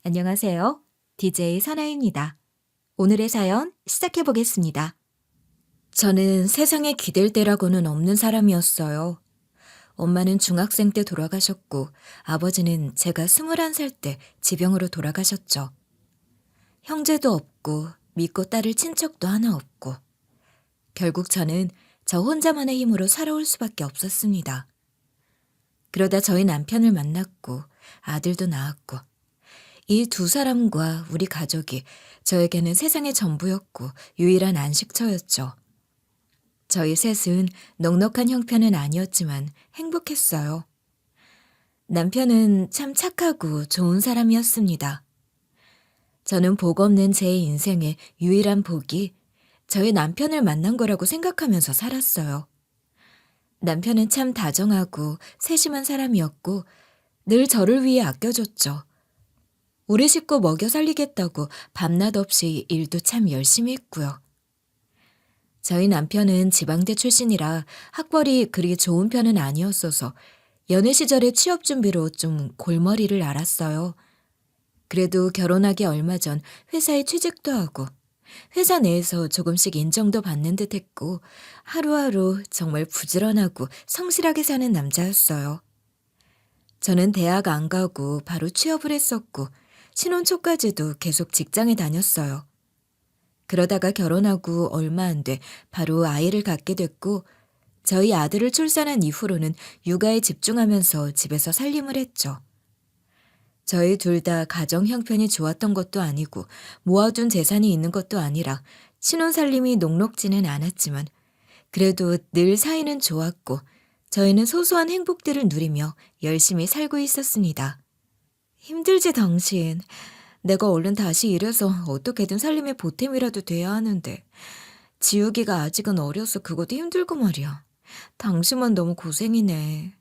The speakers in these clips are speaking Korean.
안녕하세요. DJ 선아입니다. 오늘의 사연 시작해 보겠습니다. 저는 세상에 기댈 데라고는 없는 사람이었어요. 엄마는 중학생 때 돌아가셨고 아버지는 제가 21살 때 지병으로 돌아가셨죠. 형제도 없고 믿고 따를 친척도 하나 없고 결국 저는 저 혼자만의 힘으로 살아올 수밖에 없었습니다. 그러다 저희 남편을 만났고 아들도 낳았고 이 두 사람과 우리 가족이 저에게는 세상의 전부였고 유일한 안식처였죠. 저희 셋은 넉넉한 형편은 아니었지만 행복했어요. 남편은 참 착하고 좋은 사람이었습니다. 저는 복 없는 제 인생의 유일한 복이 저희 남편을 만난 거라고 생각하면서 살았어요. 남편은 참 다정하고 세심한 사람이었고 늘 저를 위해 아껴줬죠. 우리 식구 먹여 살리겠다고 밤낮 없이 일도 참 열심히 했고요. 저희 남편은 지방대 출신이라 학벌이 그리 좋은 편은 아니었어서 연애 시절에 취업 준비로 좀 골머리를 앓았어요. 그래도 결혼하기 얼마 전 회사에 취직도 하고 회사 내에서 조금씩 인정도 받는 듯 했고 하루하루 정말 부지런하고 성실하게 사는 남자였어요. 저는 대학 안 가고 바로 취업을 했었고 신혼 초까지도 계속 직장에 다녔어요. 그러다가 결혼하고 얼마 안 돼 바로 아이를 갖게 됐고 저희 아들을 출산한 이후로는 육아에 집중하면서 집에서 살림을 했죠. 저희 둘 다 가정 형편이 좋았던 것도 아니고 모아둔 재산이 있는 것도 아니라 신혼 살림이 녹록지는 않았지만 그래도 늘 사이는 좋았고 저희는 소소한 행복들을 누리며 열심히 살고 있었습니다. 힘들지 당신. 내가 얼른 다시 일해서 어떻게든 살림의 보탬이라도 돼야 하는데 지우기가 아직은 어려서 그것도 힘들고 말이야. 당신만 너무 고생이네.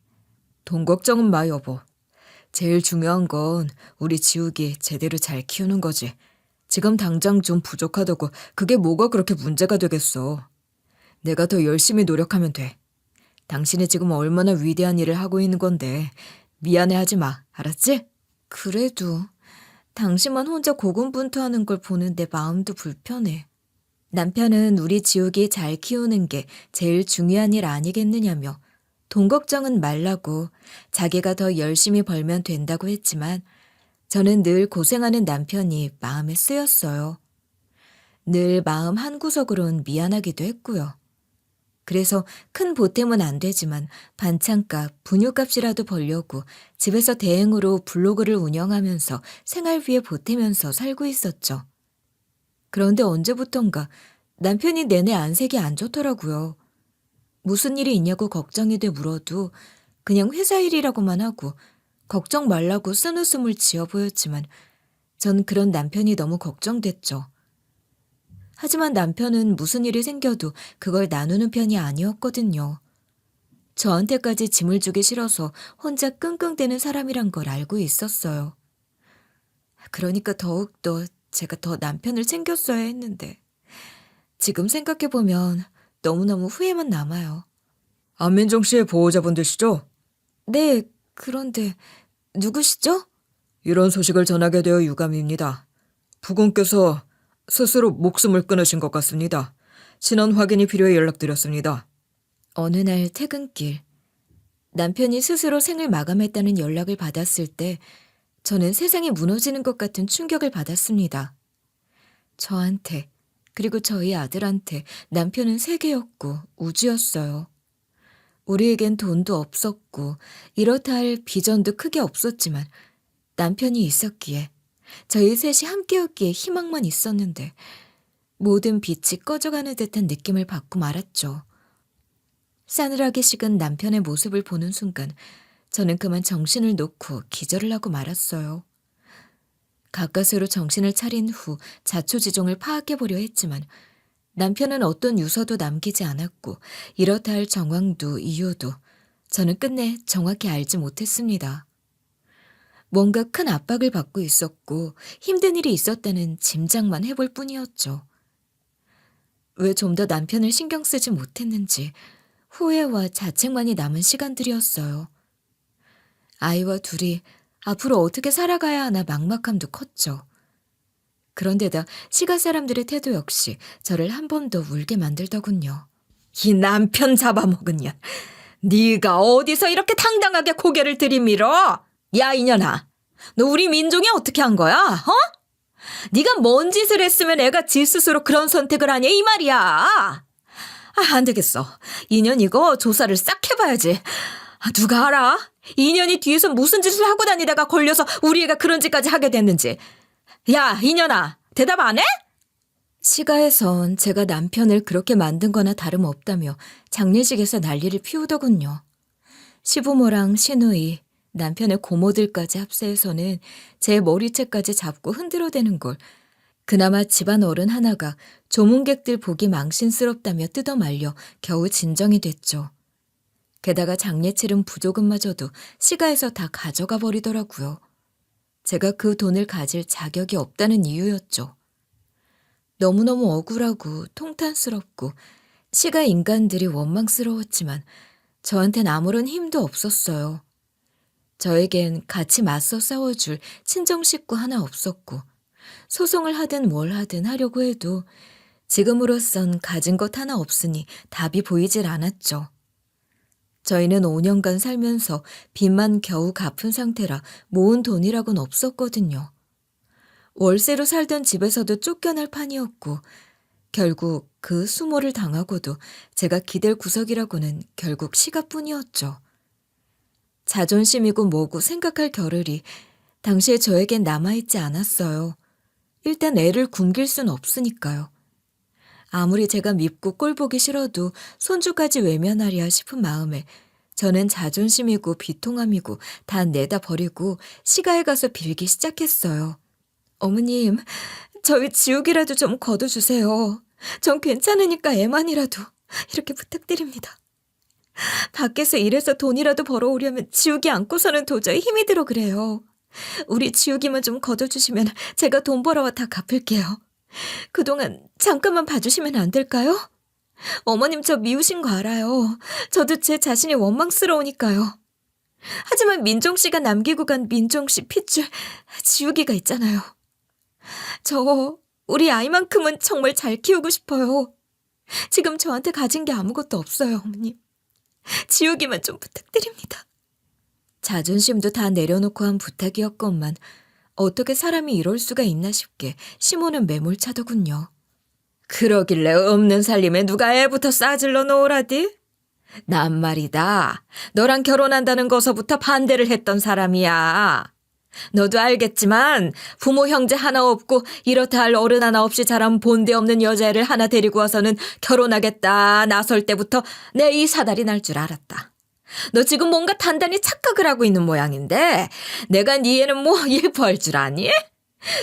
돈 걱정은 마 여보. 제일 중요한 건 우리 지우기 제대로 잘 키우는 거지. 지금 당장 좀 부족하다고 그게 뭐가 그렇게 문제가 되겠어. 내가 더 열심히 노력하면 돼. 당신이 지금 얼마나 위대한 일을 하고 있는 건데 미안해하지 마. 알았지? 그래도 당신만 혼자 고군분투하는 걸 보는 내 마음도 불편해. 남편은 우리 지우기 잘 키우는 게 제일 중요한 일 아니겠느냐며 돈 걱정은 말라고 자기가 더 열심히 벌면 된다고 했지만 저는 늘 고생하는 남편이 마음에 쓰였어요. 늘 마음 한구석으론 미안하기도 했고요. 그래서 큰 보탬은 안 되지만 반찬값, 분유값이라도 벌려고 집에서 대행으로 블로그를 운영하면서 생활비에 보태면서 살고 있었죠. 그런데 언제부턴가 남편이 내내 안색이 안 좋더라고요. 무슨 일이 있냐고 걱정이 돼 물어도 그냥 회사 일이라고만 하고 걱정 말라고 쓴웃음을 지어 보였지만 전 그런 남편이 너무 걱정됐죠. 하지만 남편은 무슨 일이 생겨도 그걸 나누는 편이 아니었거든요. 저한테까지 짐을 주기 싫어서 혼자 끙끙대는 사람이란 걸 알고 있었어요. 그러니까 더욱더 제가 더 남편을 챙겼어야 했는데 지금 생각해보면 너무너무 후회만 남아요. 안민정 씨의 보호자분들시죠? 네, 그런데 누구시죠? 이런 소식을 전하게 되어 유감입니다. 부군께서 스스로 목숨을 끊으신 것 같습니다. 신원 확인이 필요해 연락드렸습니다. 어느 날 퇴근길, 남편이 스스로 생을 마감했다는 연락을 받았을 때 저는 세상이 무너지는 것 같은 충격을 받았습니다. 저한테, 그리고 저희 아들한테 남편은 세계였고 우주였어요. 우리에겐 돈도 없었고 이렇다 할 비전도 크게 없었지만 남편이 있었기에 저희 셋이 함께였기에 희망만 있었는데 모든 빛이 꺼져가는 듯한 느낌을 받고 말았죠. 싸늘하게 식은 남편의 모습을 보는 순간 저는 그만 정신을 놓고 기절을 하고 말았어요. 가까스로 정신을 차린 후 자초지종을 파악해보려 했지만 남편은 어떤 유서도 남기지 않았고 이렇다 할 정황도 이유도 저는 끝내 정확히 알지 못했습니다. 뭔가 큰 압박을 받고 있었고 힘든 일이 있었다는 짐작만 해볼 뿐이었죠. 왜 좀 더 남편을 신경 쓰지 못했는지 후회와 자책만이 남은 시간들이었어요. 아이와 둘이 앞으로 어떻게 살아가야 하나 막막함도 컸죠. 그런데다 시가 사람들의 태도 역시 저를 한 번 더 울게 만들더군요. 이 남편 잡아먹은 년. 네가 어디서 이렇게 당당하게 고개를 들이밀어? 야, 이년아. 너 우리 민종이 어떻게 한 거야? 어? 네가 뭔 짓을 했으면 애가 지 스스로 그런 선택을 하냐 이 말이야. 안 되겠어. 이년 이거 조사를 싹 해봐야지. 누가 알아? 이년이 뒤에서 무슨 짓을 하고 다니다가 걸려서 우리 애가 그런 짓까지 하게 됐는지. 야, 이년아. 대답 안 해? 시가에선 제가 남편을 그렇게 만든 거나 다름없다며 장례식에서 난리를 피우더군요. 시부모랑 시누이, 남편의 고모들까지 합세해서는 제 머리채까지 잡고 흔들어대는 걸 그나마 집안 어른 하나가 조문객들 보기 망신스럽다며 뜯어말려 겨우 진정이 됐죠. 게다가 장례 치른 부조금마저도 시가에서 다 가져가 버리더라고요. 제가 그 돈을 가질 자격이 없다는 이유였죠. 너무너무 억울하고 통탄스럽고 시가 인간들이 원망스러웠지만 저한텐 아무런 힘도 없었어요. 저에겐 같이 맞서 싸워줄 친정 식구 하나 없었고 소송을 하든 뭘 하든 하려고 해도 지금으로선 가진 것 하나 없으니 답이 보이질 않았죠. 저희는 5년간 살면서 빚만 겨우 갚은 상태라 모은 돈이라고는 없었거든요. 월세로 살던 집에서도 쫓겨날 판이었고 결국 그 수모를 당하고도 제가 기댈 구석이라고는 결국 시가뿐이었죠. 자존심이고 뭐고 생각할 겨를이 당시에 저에겐 남아있지 않았어요. 일단 애를 굶길 순 없으니까요. 아무리 제가 밉고 꼴보기 싫어도 손주까지 외면하랴 싶은 마음에 저는 자존심이고 비통함이고 다 내다 버리고 시가에 가서 빌기 시작했어요. 어머님, 저희 지옥이라도 좀 거둬주세요. 전 괜찮으니까 애만이라도 이렇게 부탁드립니다. 밖에서 일해서 돈이라도 벌어오려면 지옥이 않고서는 도저히 힘이 들어 그래요. 우리 지옥이만 좀 거둬주시면 제가 돈 벌어와 다 갚을게요. 그동안 잠깐만 봐주시면 안 될까요? 어머님 저 미우신 거 알아요. 저도 제 자신이 원망스러우니까요. 하지만 민종 씨가 남기고 간 민종 씨 핏줄 지우기가 있잖아요. 저 우리 아이만큼은 정말 잘 키우고 싶어요. 지금 저한테 가진 게 아무것도 없어요, 어머님. 지우기만 좀 부탁드립니다. 자존심도 다 내려놓고 한 부탁이었건만 어떻게 사람이 이럴 수가 있나 싶게 시모는 매몰차더군요. 그러길래 없는 살림에 누가 애부터 싸질러 놓으라디? 난 말이다. 너랑 결혼한다는 거서부터 반대를 했던 사람이야. 너도 알겠지만 부모 형제 하나 없고 이렇다 할 어른 하나 없이 자란 본데 없는 여자애를 하나 데리고 와서는 결혼하겠다 나설 때부터 내 이 사달이 날 줄 알았다. 너 지금 뭔가 단단히 착각을 하고 있는 모양인데 내가 네 애는 뭐 예뻐할 줄 아니?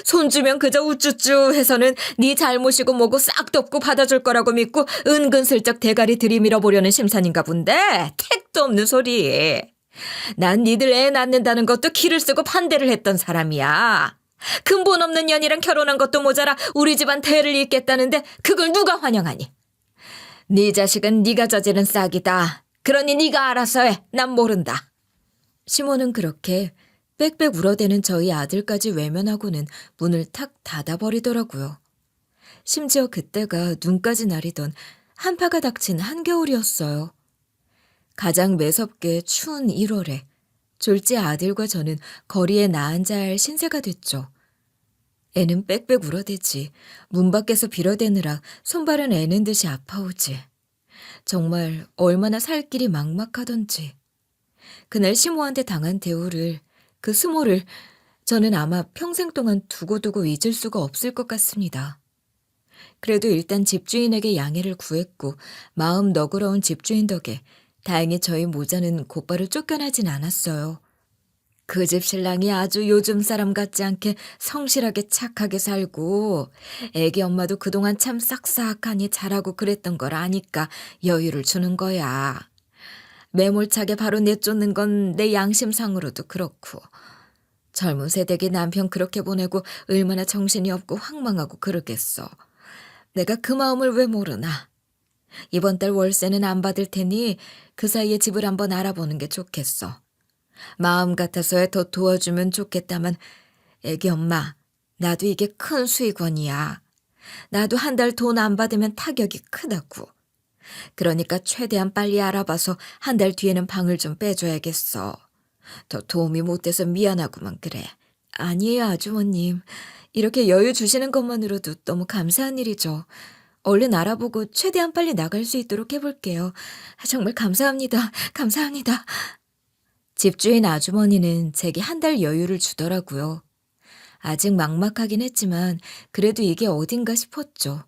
손 주면 그저 우쭈쭈 해서는 네 잘못이고 뭐고 싹 덮고 받아줄 거라고 믿고 은근슬쩍 대가리 들이밀어 보려는 심산인가 본데 택도 없는 소리. 난 니들 애 낳는다는 것도 기를 쓰고 반대를 했던 사람이야. 근본 없는 년이랑 결혼한 것도 모자라 우리 집안 대를 잇겠다는데 그걸 누가 환영하니? 네 자식은 네가 저지른 싹이다. 그러니 네가 알아서 해. 난 모른다. 시모는 그렇게 빽빽 울어대는 저희 아들까지 외면하고는 문을 탁 닫아버리더라고요. 심지어 그때가 눈까지 나리던 한파가 닥친 한겨울이었어요. 가장 매섭게 추운 1월에 졸지 아들과 저는 거리에 나앉아야 할 신세가 됐죠. 애는 빽빽 울어대지 문 밖에서 빌어대느라 손발은 애는 듯이 아파오지. 정말 얼마나 살 길이 막막하던지. 그날 시모한테 당한 대우를 그 수모를 저는 아마 평생 동안 두고두고 잊을 수가 없을 것 같습니다. 그래도 일단 집주인에게 양해를 구했고 마음 너그러운 집주인 덕에 다행히 저희 모자는 곧바로 쫓겨나진 않았어요. 그 집 신랑이 아주 요즘 사람 같지 않게 성실하게 착하게 살고 애기 엄마도 그동안 참 싹싹하니 잘하고 그랬던 걸 아니까 여유를 주는 거야. 매몰차게 바로 내쫓는 건 내 양심상으로도 그렇고 젊은 세대기 남편 그렇게 보내고 얼마나 정신이 없고 황망하고 그러겠어. 내가 그 마음을 왜 모르나. 이번 달 월세는 안 받을 테니 그 사이에 집을 한번 알아보는 게 좋겠어. 마음 같아서야 더 도와주면 좋겠다만, 애기 엄마, 나도 이게 큰 수익원이야. 나도 한 달 돈 안 받으면 타격이 크다고. 그러니까 최대한 빨리 알아봐서 한 달 뒤에는 방을 좀 빼줘야겠어. 더 도움이 못 돼서 미안하구만 그래. 아니에요, 아주머님. 이렇게 여유 주시는 것만으로도 너무 감사한 일이죠. 얼른 알아보고 최대한 빨리 나갈 수 있도록 해볼게요. 정말 감사합니다. 감사합니다. 집주인 아주머니는 제게 한 달 여유를 주더라고요. 아직 막막하긴 했지만 그래도 이게 어딘가 싶었죠.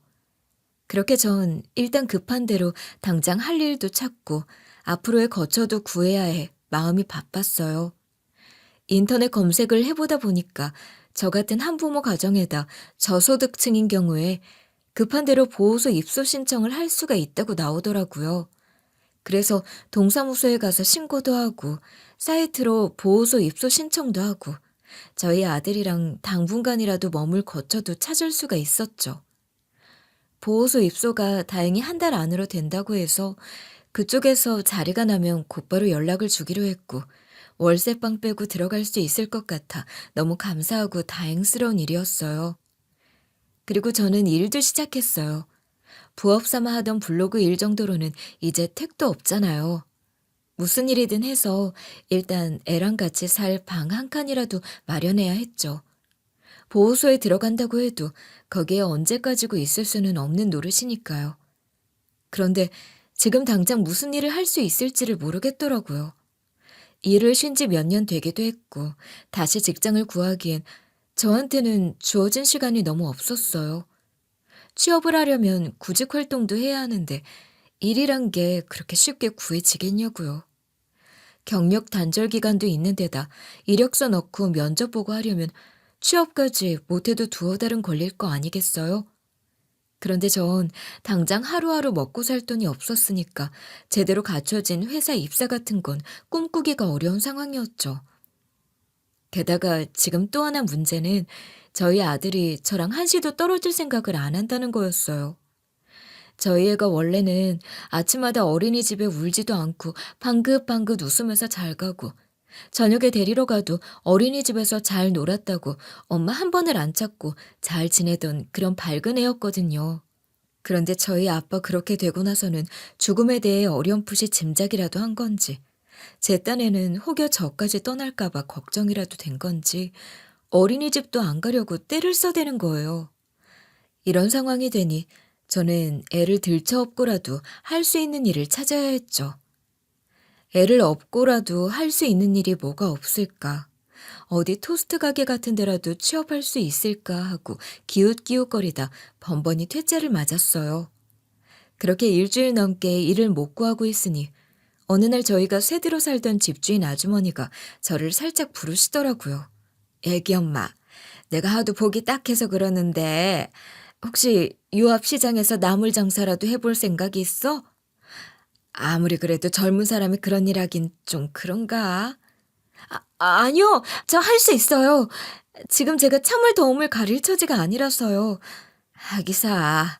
그렇게 전 일단 급한 대로 당장 할 일도 찾고 앞으로의 거처도 구해야 해 마음이 바빴어요. 인터넷 검색을 해보다 보니까 저 같은 한부모 가정에다 저소득층인 경우에 급한 대로 보호소 입소 신청을 할 수가 있다고 나오더라고요. 그래서 동사무소에 가서 신고도 하고 사이트로 보호소 입소 신청도 하고 저희 아들이랑 당분간이라도 머물 거처도 찾을 수가 있었죠. 보호소 입소가 다행히 한 달 안으로 된다고 해서 그쪽에서 자리가 나면 곧바로 연락을 주기로 했고 월세방 빼고 들어갈 수 있을 것 같아 너무 감사하고 다행스러운 일이었어요. 그리고 저는 일도 시작했어요. 부업 삼아 하던 블로그 일 정도로는 이제 택도 없잖아요. 무슨 일이든 해서 일단 애랑 같이 살 방 한 칸이라도 마련해야 했죠. 보호소에 들어간다고 해도 거기에 언제까지고 있을 수는 없는 노릇이니까요. 그런데 지금 당장 무슨 일을 할 수 있을지를 모르겠더라고요. 일을 쉰 지 몇 년 되기도 했고 다시 직장을 구하기엔 저한테는 주어진 시간이 너무 없었어요. 취업을 하려면 구직 활동도 해야 하는데 일이란 게 그렇게 쉽게 구해지겠냐고요. 경력 단절 기간도 있는 데다 이력서 넣고 면접 보고 하려면 취업까지 못해도 두어 달은 걸릴 거 아니겠어요? 그런데 전 당장 하루하루 먹고 살 돈이 없었으니까 제대로 갖춰진 회사 입사 같은 건 꿈꾸기가 어려운 상황이었죠. 게다가 지금 또 하나 문제는 저희 아들이 저랑 한시도 떨어질 생각을 안 한다는 거였어요. 저희 애가 원래는 아침마다 어린이집에 울지도 않고 방긋방긋 웃으면서 잘 가고 저녁에 데리러 가도 어린이집에서 잘 놀았다고 엄마 한 번을 안 찾고 잘 지내던 그런 밝은 애였거든요. 그런데 저희 아빠 그렇게 되고 나서는 죽음에 대해 어렴풋이 짐작이라도 한 건지 제 딴에는 혹여 저까지 떠날까 봐 걱정이라도 된 건지 어린이집도 안 가려고 떼를 써대는 거예요. 이런 상황이 되니 저는 애를 들쳐업고라도 할 수 있는 일을 찾아야 했죠. 애를 업고라도 할 수 있는 일이 뭐가 없을까? 어디 토스트 가게 같은 데라도 취업할 수 있을까 하고 기웃기웃거리다 번번이 퇴짜를 맞았어요. 그렇게 일주일 넘게 일을 못 구하고 있으니 어느 날 저희가 세대로 살던 집주인 아주머니가 저를 살짝 부르시더라고요. 애기 엄마, 내가 하도 보기 딱해서 그러는데 혹시 유압시장에서 나물 장사라도 해볼 생각이 있어? 아무리 그래도 젊은 사람이 그런 일 하긴 좀 그런가? 아니요. 저 할 수 있어요. 지금 제가 참을 더움을 가릴 처지가 아니라서요. 하기사,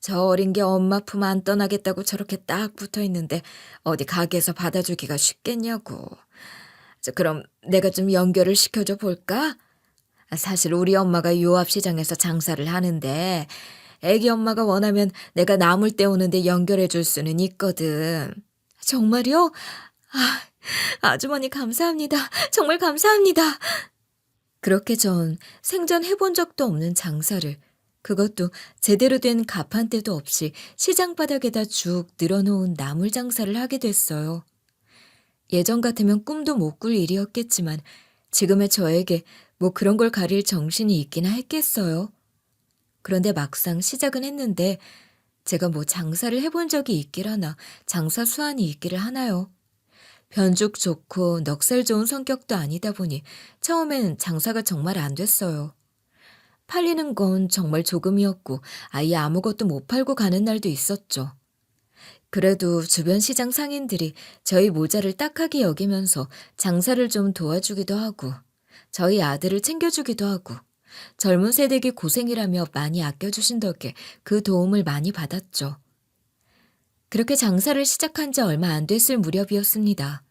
저 어린 게 엄마 품 안 떠나겠다고 저렇게 딱 붙어 있는데 어디 가게에서 받아주기가 쉽겠냐고. 그럼 내가 좀 연결을 시켜줘 볼까? 사실 우리 엄마가 유압시장에서 장사를 하는데 애기 엄마가 원하면 내가 나물 떼우는데 연결해 줄 수는 있거든. 정말요? 아, 아주머니 감사합니다. 정말 감사합니다. 그렇게 전 생전 해본 적도 없는 장사를 그것도 제대로 된 가판대도 없이 시장 바닥에다 쭉 늘어놓은 나물 장사를 하게 됐어요. 예전 같으면 꿈도 못 꿀 일이었겠지만 지금의 저에게 뭐 그런 걸 가릴 정신이 있기나 했겠어요. 그런데 막상 시작은 했는데 제가 뭐 장사를 해본 적이 있길 하나 장사 수완이 있기를 하나요. 변죽 좋고 넉살 좋은 성격도 아니다 보니 처음엔 장사가 정말 안 됐어요. 팔리는 건 정말 조금이었고 아예 아무것도 못 팔고 가는 날도 있었죠. 그래도 주변 시장 상인들이 저희 모자를 딱하게 여기면서 장사를 좀 도와주기도 하고 저희 아들을 챙겨주기도 하고 젊은 세대기 고생이라며 많이 아껴주신 덕에 그 도움을 많이 받았죠. 그렇게 장사를 시작한 지 얼마 안 됐을 무렵이었습니다.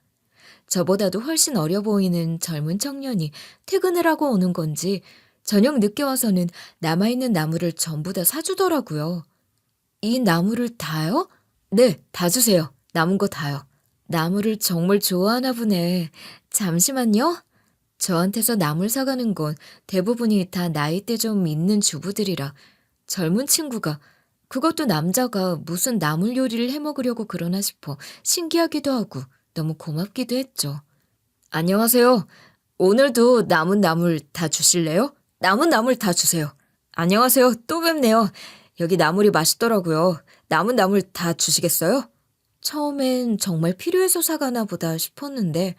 저보다도 훨씬 어려 보이는 젊은 청년이 퇴근을 하고 오는 건지 저녁 늦게 와서는 남아있는 나무를 전부 다 사주더라고요. 이 나무를 다요? 네, 다 주세요. 남은 거 다요. 나무를 정말 좋아하나 보네. 잠시만요. 저한테서 나물 사가는 건 대부분이 다 나이대 좀 있는 주부들이라 젊은 친구가 그것도 남자가 무슨 나물 요리를 해 먹으려고 그러나 싶어 신기하기도 하고 너무 고맙기도 했죠. 안녕하세요. 오늘도 남은 나물 다 주실래요? 남은 나물 다 주세요. 안녕하세요. 또 뵙네요. 여기 나물이 맛있더라고요. 남은 나물 다 주시겠어요? 처음엔 정말 필요해서 사가나 보다 싶었는데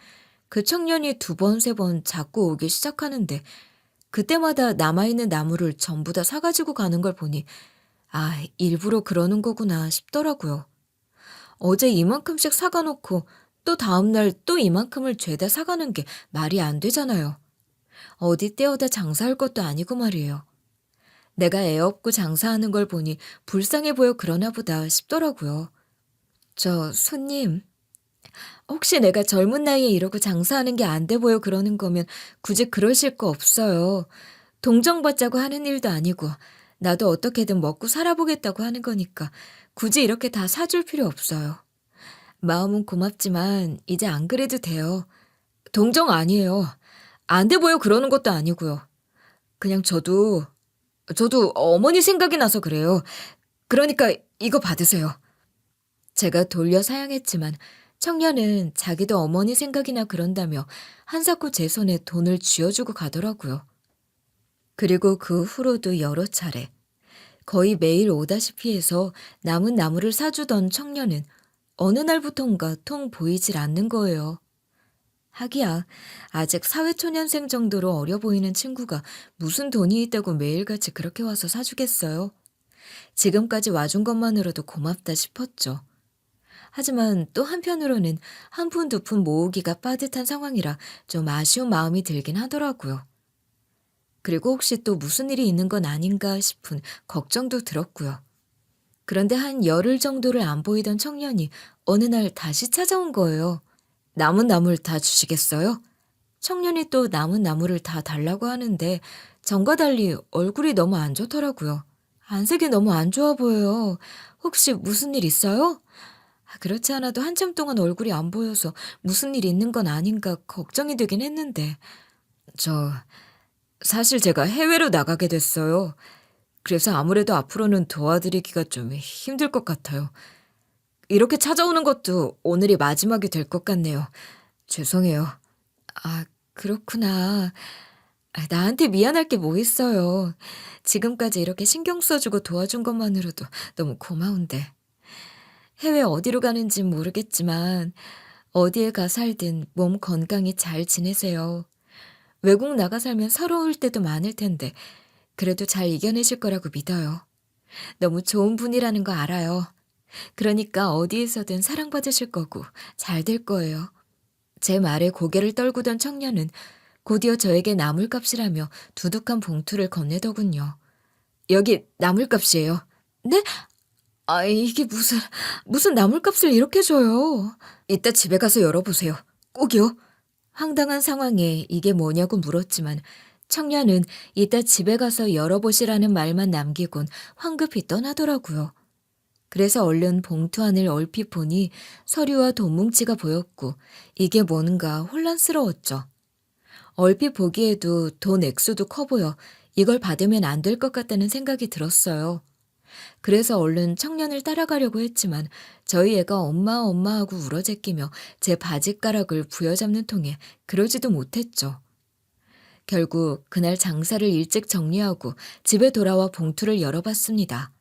그 청년이 두 번, 세 번 자꾸 오기 시작하는데 그때마다 남아있는 나무를 전부 다 사가지고 가는 걸 보니 아, 일부러 그러는 거구나 싶더라고요. 어제 이만큼씩 사가놓고 또 다음날 또 이만큼을 죄다 사가는 게 말이 안 되잖아요. 어디 떼어다 장사할 것도 아니고 말이에요. 내가 애 없고 장사하는 걸 보니 불쌍해 보여 그러나 보다 싶더라고요. 저 손님, 혹시 내가 젊은 나이에 이러고 장사하는 게 안 돼 보여 그러는 거면 굳이 그러실 거 없어요. 동정받자고 하는 일도 아니고 나도 어떻게든 먹고 살아보겠다고 하는 거니까 굳이 이렇게 다 사줄 필요 없어요. 마음은 고맙지만 이제 안 그래도 돼요. 동정 아니에요. 안 돼 보여 그러는 것도 아니고요. 그냥 저도 어머니 생각이 나서 그래요. 그러니까 이거 받으세요. 제가 돌려 사양했지만 청년은 자기도 어머니 생각이나 그런다며 한사코 제 손에 돈을 쥐어주고 가더라고요. 그리고 그 후로도 여러 차례 거의 매일 오다시피 해서 남은 나무를 사주던 청년은 어느 날부턴가 통 보이질 않는 거예요. 하기야 아직 사회초년생 정도로 어려 보이는 친구가 무슨 돈이 있다고 매일같이 그렇게 와서 사주겠어요. 지금까지 와준 것만으로도 고맙다 싶었죠. 하지만 또 한편으로는 한 푼 두 푼 모으기가 빠듯한 상황이라 좀 아쉬운 마음이 들긴 하더라고요. 그리고 혹시 또 무슨 일이 있는 건 아닌가 싶은 걱정도 들었고요. 그런데 한 열흘 정도를 안 보이던 청년이 어느 날 다시 찾아온 거예요. 남은 나물 다 주시겠어요? 청년이 또 남은 나물을 다 달라고 하는데 전과 달리 얼굴이 너무 안 좋더라고요. 안색이 너무 안 좋아 보여요. 혹시 무슨 일 있어요? 그렇지 않아도 한참 동안 얼굴이 안 보여서 무슨 일 있는 건 아닌가 걱정이 되긴 했는데 저 사실 제가 해외로 나가게 됐어요. 그래서 아무래도 앞으로는 도와드리기가 좀 힘들 것 같아요. 이렇게 찾아오는 것도 오늘이 마지막이 될 것 같네요. 죄송해요. 아, 그렇구나. 나한테 미안할 게 뭐 있어요. 지금까지 이렇게 신경 써주고 도와준 것만으로도 너무 고마운데. 해외 어디로 가는진 모르겠지만 어디에 가 살든 몸 건강히 잘 지내세요. 외국 나가 살면 서러울 때도 많을 텐데 그래도 잘 이겨내실 거라고 믿어요. 너무 좋은 분이라는 거 알아요. 그러니까 어디에서든 사랑받으실 거고 잘 될 거예요. 제 말에 고개를 떨구던 청년은 곧이어 저에게 나물값이라며 두둑한 봉투를 건네더군요. 여기 나물값이에요. 네? 아, 이게 무슨 나물값을 이렇게 줘요. 이따 집에 가서 열어보세요. 꼭이요. 황당한 상황에 이게 뭐냐고 물었지만 청년은 이따 집에 가서 열어보시라는 말만 남기곤 황급히 떠나더라고요. 그래서 얼른 봉투 안을 얼핏 보니 서류와 돈뭉치가 보였고 이게 뭔가 혼란스러웠죠. 얼핏 보기에도 돈 액수도 커 보여 이걸 받으면 안 될 것 같다는 생각이 들었어요. 그래서 얼른 청년을 따라가려고 했지만 저희 애가 엄마 엄마 하고 울어제끼며 제 바짓가락을 부여잡는 통에 그러지도 못했죠. 결국 그날 장사를 일찍 정리하고 집에 돌아와 봉투를 열어봤습니다.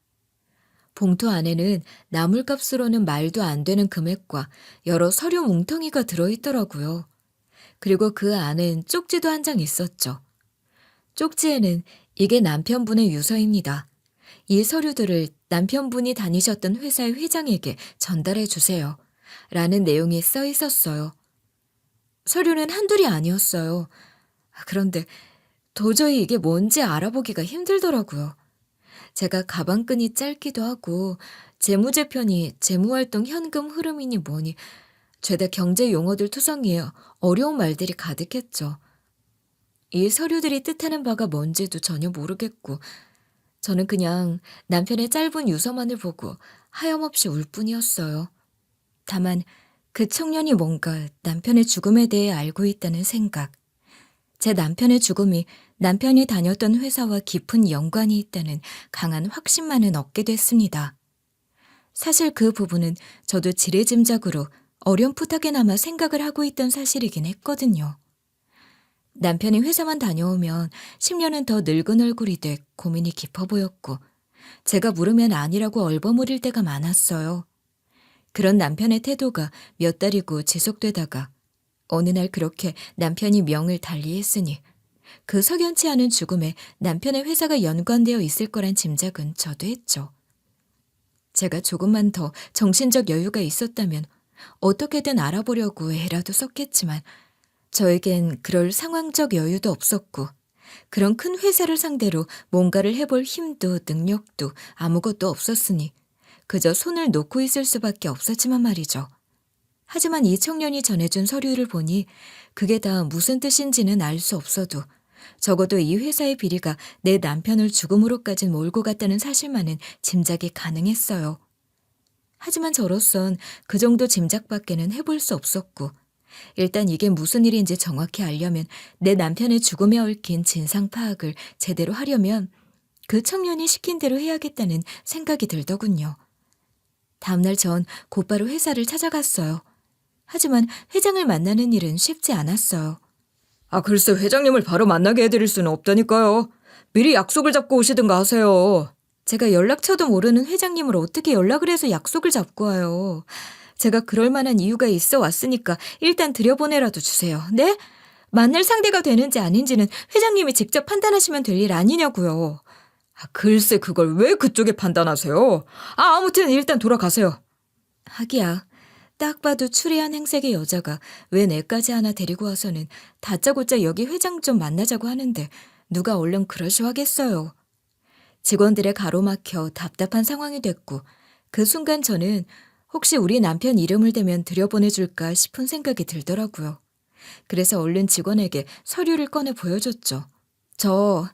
봉투 안에는 나물값으로는 말도 안 되는 금액과 여러 서류 뭉텅이가 들어있더라고요. 그리고 그 안엔 쪽지도 한 장 있었죠. 쪽지에는 이게 남편분의 유서입니다. 이 서류들을 남편분이 다니셨던 회사의 회장에게 전달해 주세요. 라는 내용이 써 있었어요. 서류는 한둘이 아니었어요. 그런데 도저히 이게 뭔지 알아보기가 힘들더라고요. 제가 가방끈이 짧기도 하고 재무제편이 재무활동 현금 흐름이니 뭐니 죄다 경제 용어들 투성이에 어려운 말들이 가득했죠. 이 서류들이 뜻하는 바가 뭔지도 전혀 모르겠고 저는 그냥 남편의 짧은 유서만을 보고 하염없이 울 뿐이었어요. 다만 그 청년이 뭔가 남편의 죽음에 대해 알고 있다는 생각, 제 남편의 죽음이 남편이 다녔던 회사와 깊은 연관이 있다는 강한 확신만은 얻게 됐습니다. 사실 그 부분은 저도 지레짐작으로 어렴풋하게나마 생각을 하고 있던 사실이긴 했거든요. 남편이 회사만 다녀오면 10년은 더 늙은 얼굴이 돼 고민이 깊어 보였고 제가 물으면 아니라고 얼버무릴 때가 많았어요. 그런 남편의 태도가 몇 달이고 지속되다가 어느 날 그렇게 남편이 명을 달리했으니 그 석연치 않은 죽음에 남편의 회사가 연관되어 있을 거란 짐작은 저도 했죠. 제가 조금만 더 정신적 여유가 있었다면 어떻게든 알아보려고 애라도 썼겠지만 저에겐 그럴 상황적 여유도 없었고 그런 큰 회사를 상대로 뭔가를 해볼 힘도 능력도 아무것도 없었으니 그저 손을 놓고 있을 수밖에 없었지만 말이죠. 하지만 이 청년이 전해준 서류를 보니 그게 다 무슨 뜻인지는 알 수 없어도 적어도 이 회사의 비리가 내 남편을 죽음으로까진 몰고 갔다는 사실만은 짐작이 가능했어요. 하지만 저로선 그 정도 짐작밖에는 해볼 수 없었고 일단 이게 무슨 일인지 정확히 알려면 내 남편의 죽음에 얽힌 진상 파악을 제대로 하려면 그 청년이 시킨 대로 해야겠다는 생각이 들더군요. 다음날 전 곧바로 회사를 찾아갔어요. 하지만 회장을 만나는 일은 쉽지 않았어요. 글쎄 회장님을 바로 만나게 해드릴 수는 없다니까요. 미리 약속을 잡고 오시든가 하세요. 제가 연락처도 모르는 회장님을 어떻게 연락을 해서 약속을 잡고 와요. 제가 그럴 만한 이유가 있어 왔으니까 일단 들여보내라도 주세요. 네? 만날 상대가 되는지 아닌지는 회장님이 직접 판단하시면 될 일 아니냐고요. 글쎄 그걸 왜 그쪽에 판단하세요? 아무튼 일단 돌아가세요. 하기야 딱 봐도 추리한 행색의 여자가 왜 내까지 하나 데리고 와서는 다짜고짜 여기 회장 좀 만나자고 하는데 누가 얼른 그러시오 하겠어요. 직원들의 가로막혀 답답한 상황이 됐고 그 순간 저는 혹시 우리 남편 이름을 대면 들여보내줄까 싶은 생각이 들더라고요. 그래서 얼른 직원에게 서류를 꺼내 보여줬죠. 저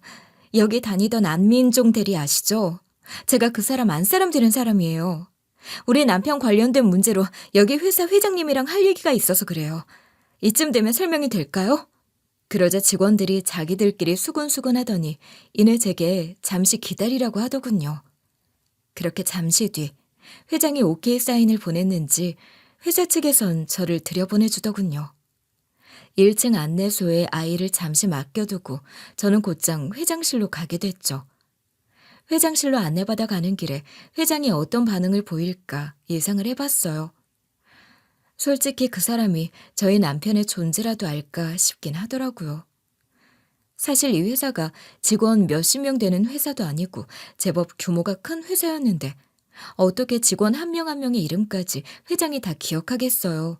여기 다니던 안민종 대리 아시죠? 제가 그 사람 안사람 되는 사람이에요. 우리 남편 관련된 문제로 여기 회사 회장님이랑 할 얘기가 있어서 그래요. 이쯤 되면 설명이 될까요? 그러자 직원들이 자기들끼리 수군수군 하더니 이내 제게 잠시 기다리라고 하더군요. 그렇게 잠시 뒤 회장이 오케이 사인을 보냈는지 회사 측에선 저를 들여보내주더군요. 1층 안내소에 아이를 잠시 맡겨두고 저는 곧장 회장실로 가게 됐죠. 회장실로 안내받아 가는 길에 회장이 어떤 반응을 보일까 예상을 해봤어요. 솔직히 그 사람이 저희 남편의 존재라도 알까 싶긴 하더라고요. 사실 이 회사가 직원 몇십 명 되는 회사도 아니고 제법 규모가 큰 회사였는데 어떻게 직원 한 명 한 명의 이름까지 회장이 다 기억하겠어요.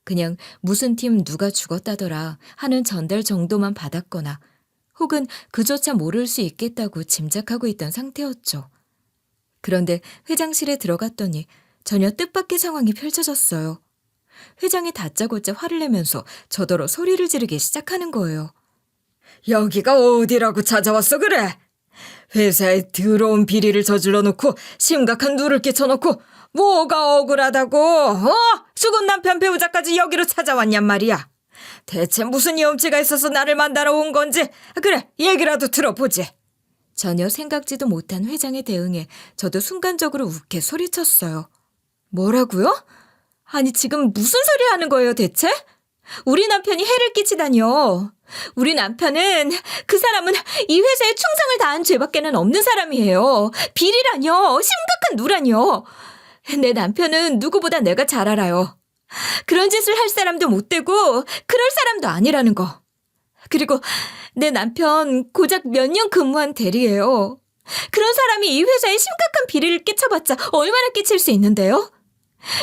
그냥 무슨 팀 누가 죽었다더라 하는 전달 정도만 받았거나 혹은 그조차 모를 수 있겠다고 짐작하고 있던 상태였죠. 그런데 회장실에 들어갔더니 전혀 뜻밖의 상황이 펼쳐졌어요. 회장이 다짜고짜 화를 내면서 저더러 소리를 지르기 시작하는 거예요. 여기가 어디라고 찾아왔어 그래? 회사에 더러운 비리를 저질러 놓고 심각한 누를 끼쳐놓고 뭐가 억울하다고 죽은 남편 배우자까지 여기로 찾아왔냔 말이야. 대체 무슨 염치가 있어서 나를 만나러 온 건지 그래 얘기라도 들어보지. 전혀 생각지도 못한 회장의 대응에 저도 순간적으로 욱해 소리쳤어요. 뭐라고요? 아니 지금 무슨 소리 하는 거예요 대체? 우리 남편이 해를 끼치다니요. 우리 남편은 그 사람은 이 회사에 충성을 다한 죄밖에는 없는 사람이에요. 비리라뇨. 심각한 누라뇨. 내 남편은 누구보다 내가 잘 알아요. 그런 짓을 할 사람도 못 되고 그럴 사람도 아니라는 거. 그리고 내 남편 고작 몇 년 근무한 대리예요. 그런 사람이 이 회사에 심각한 비리를 끼쳐봤자 얼마나 끼칠 수 있는데요?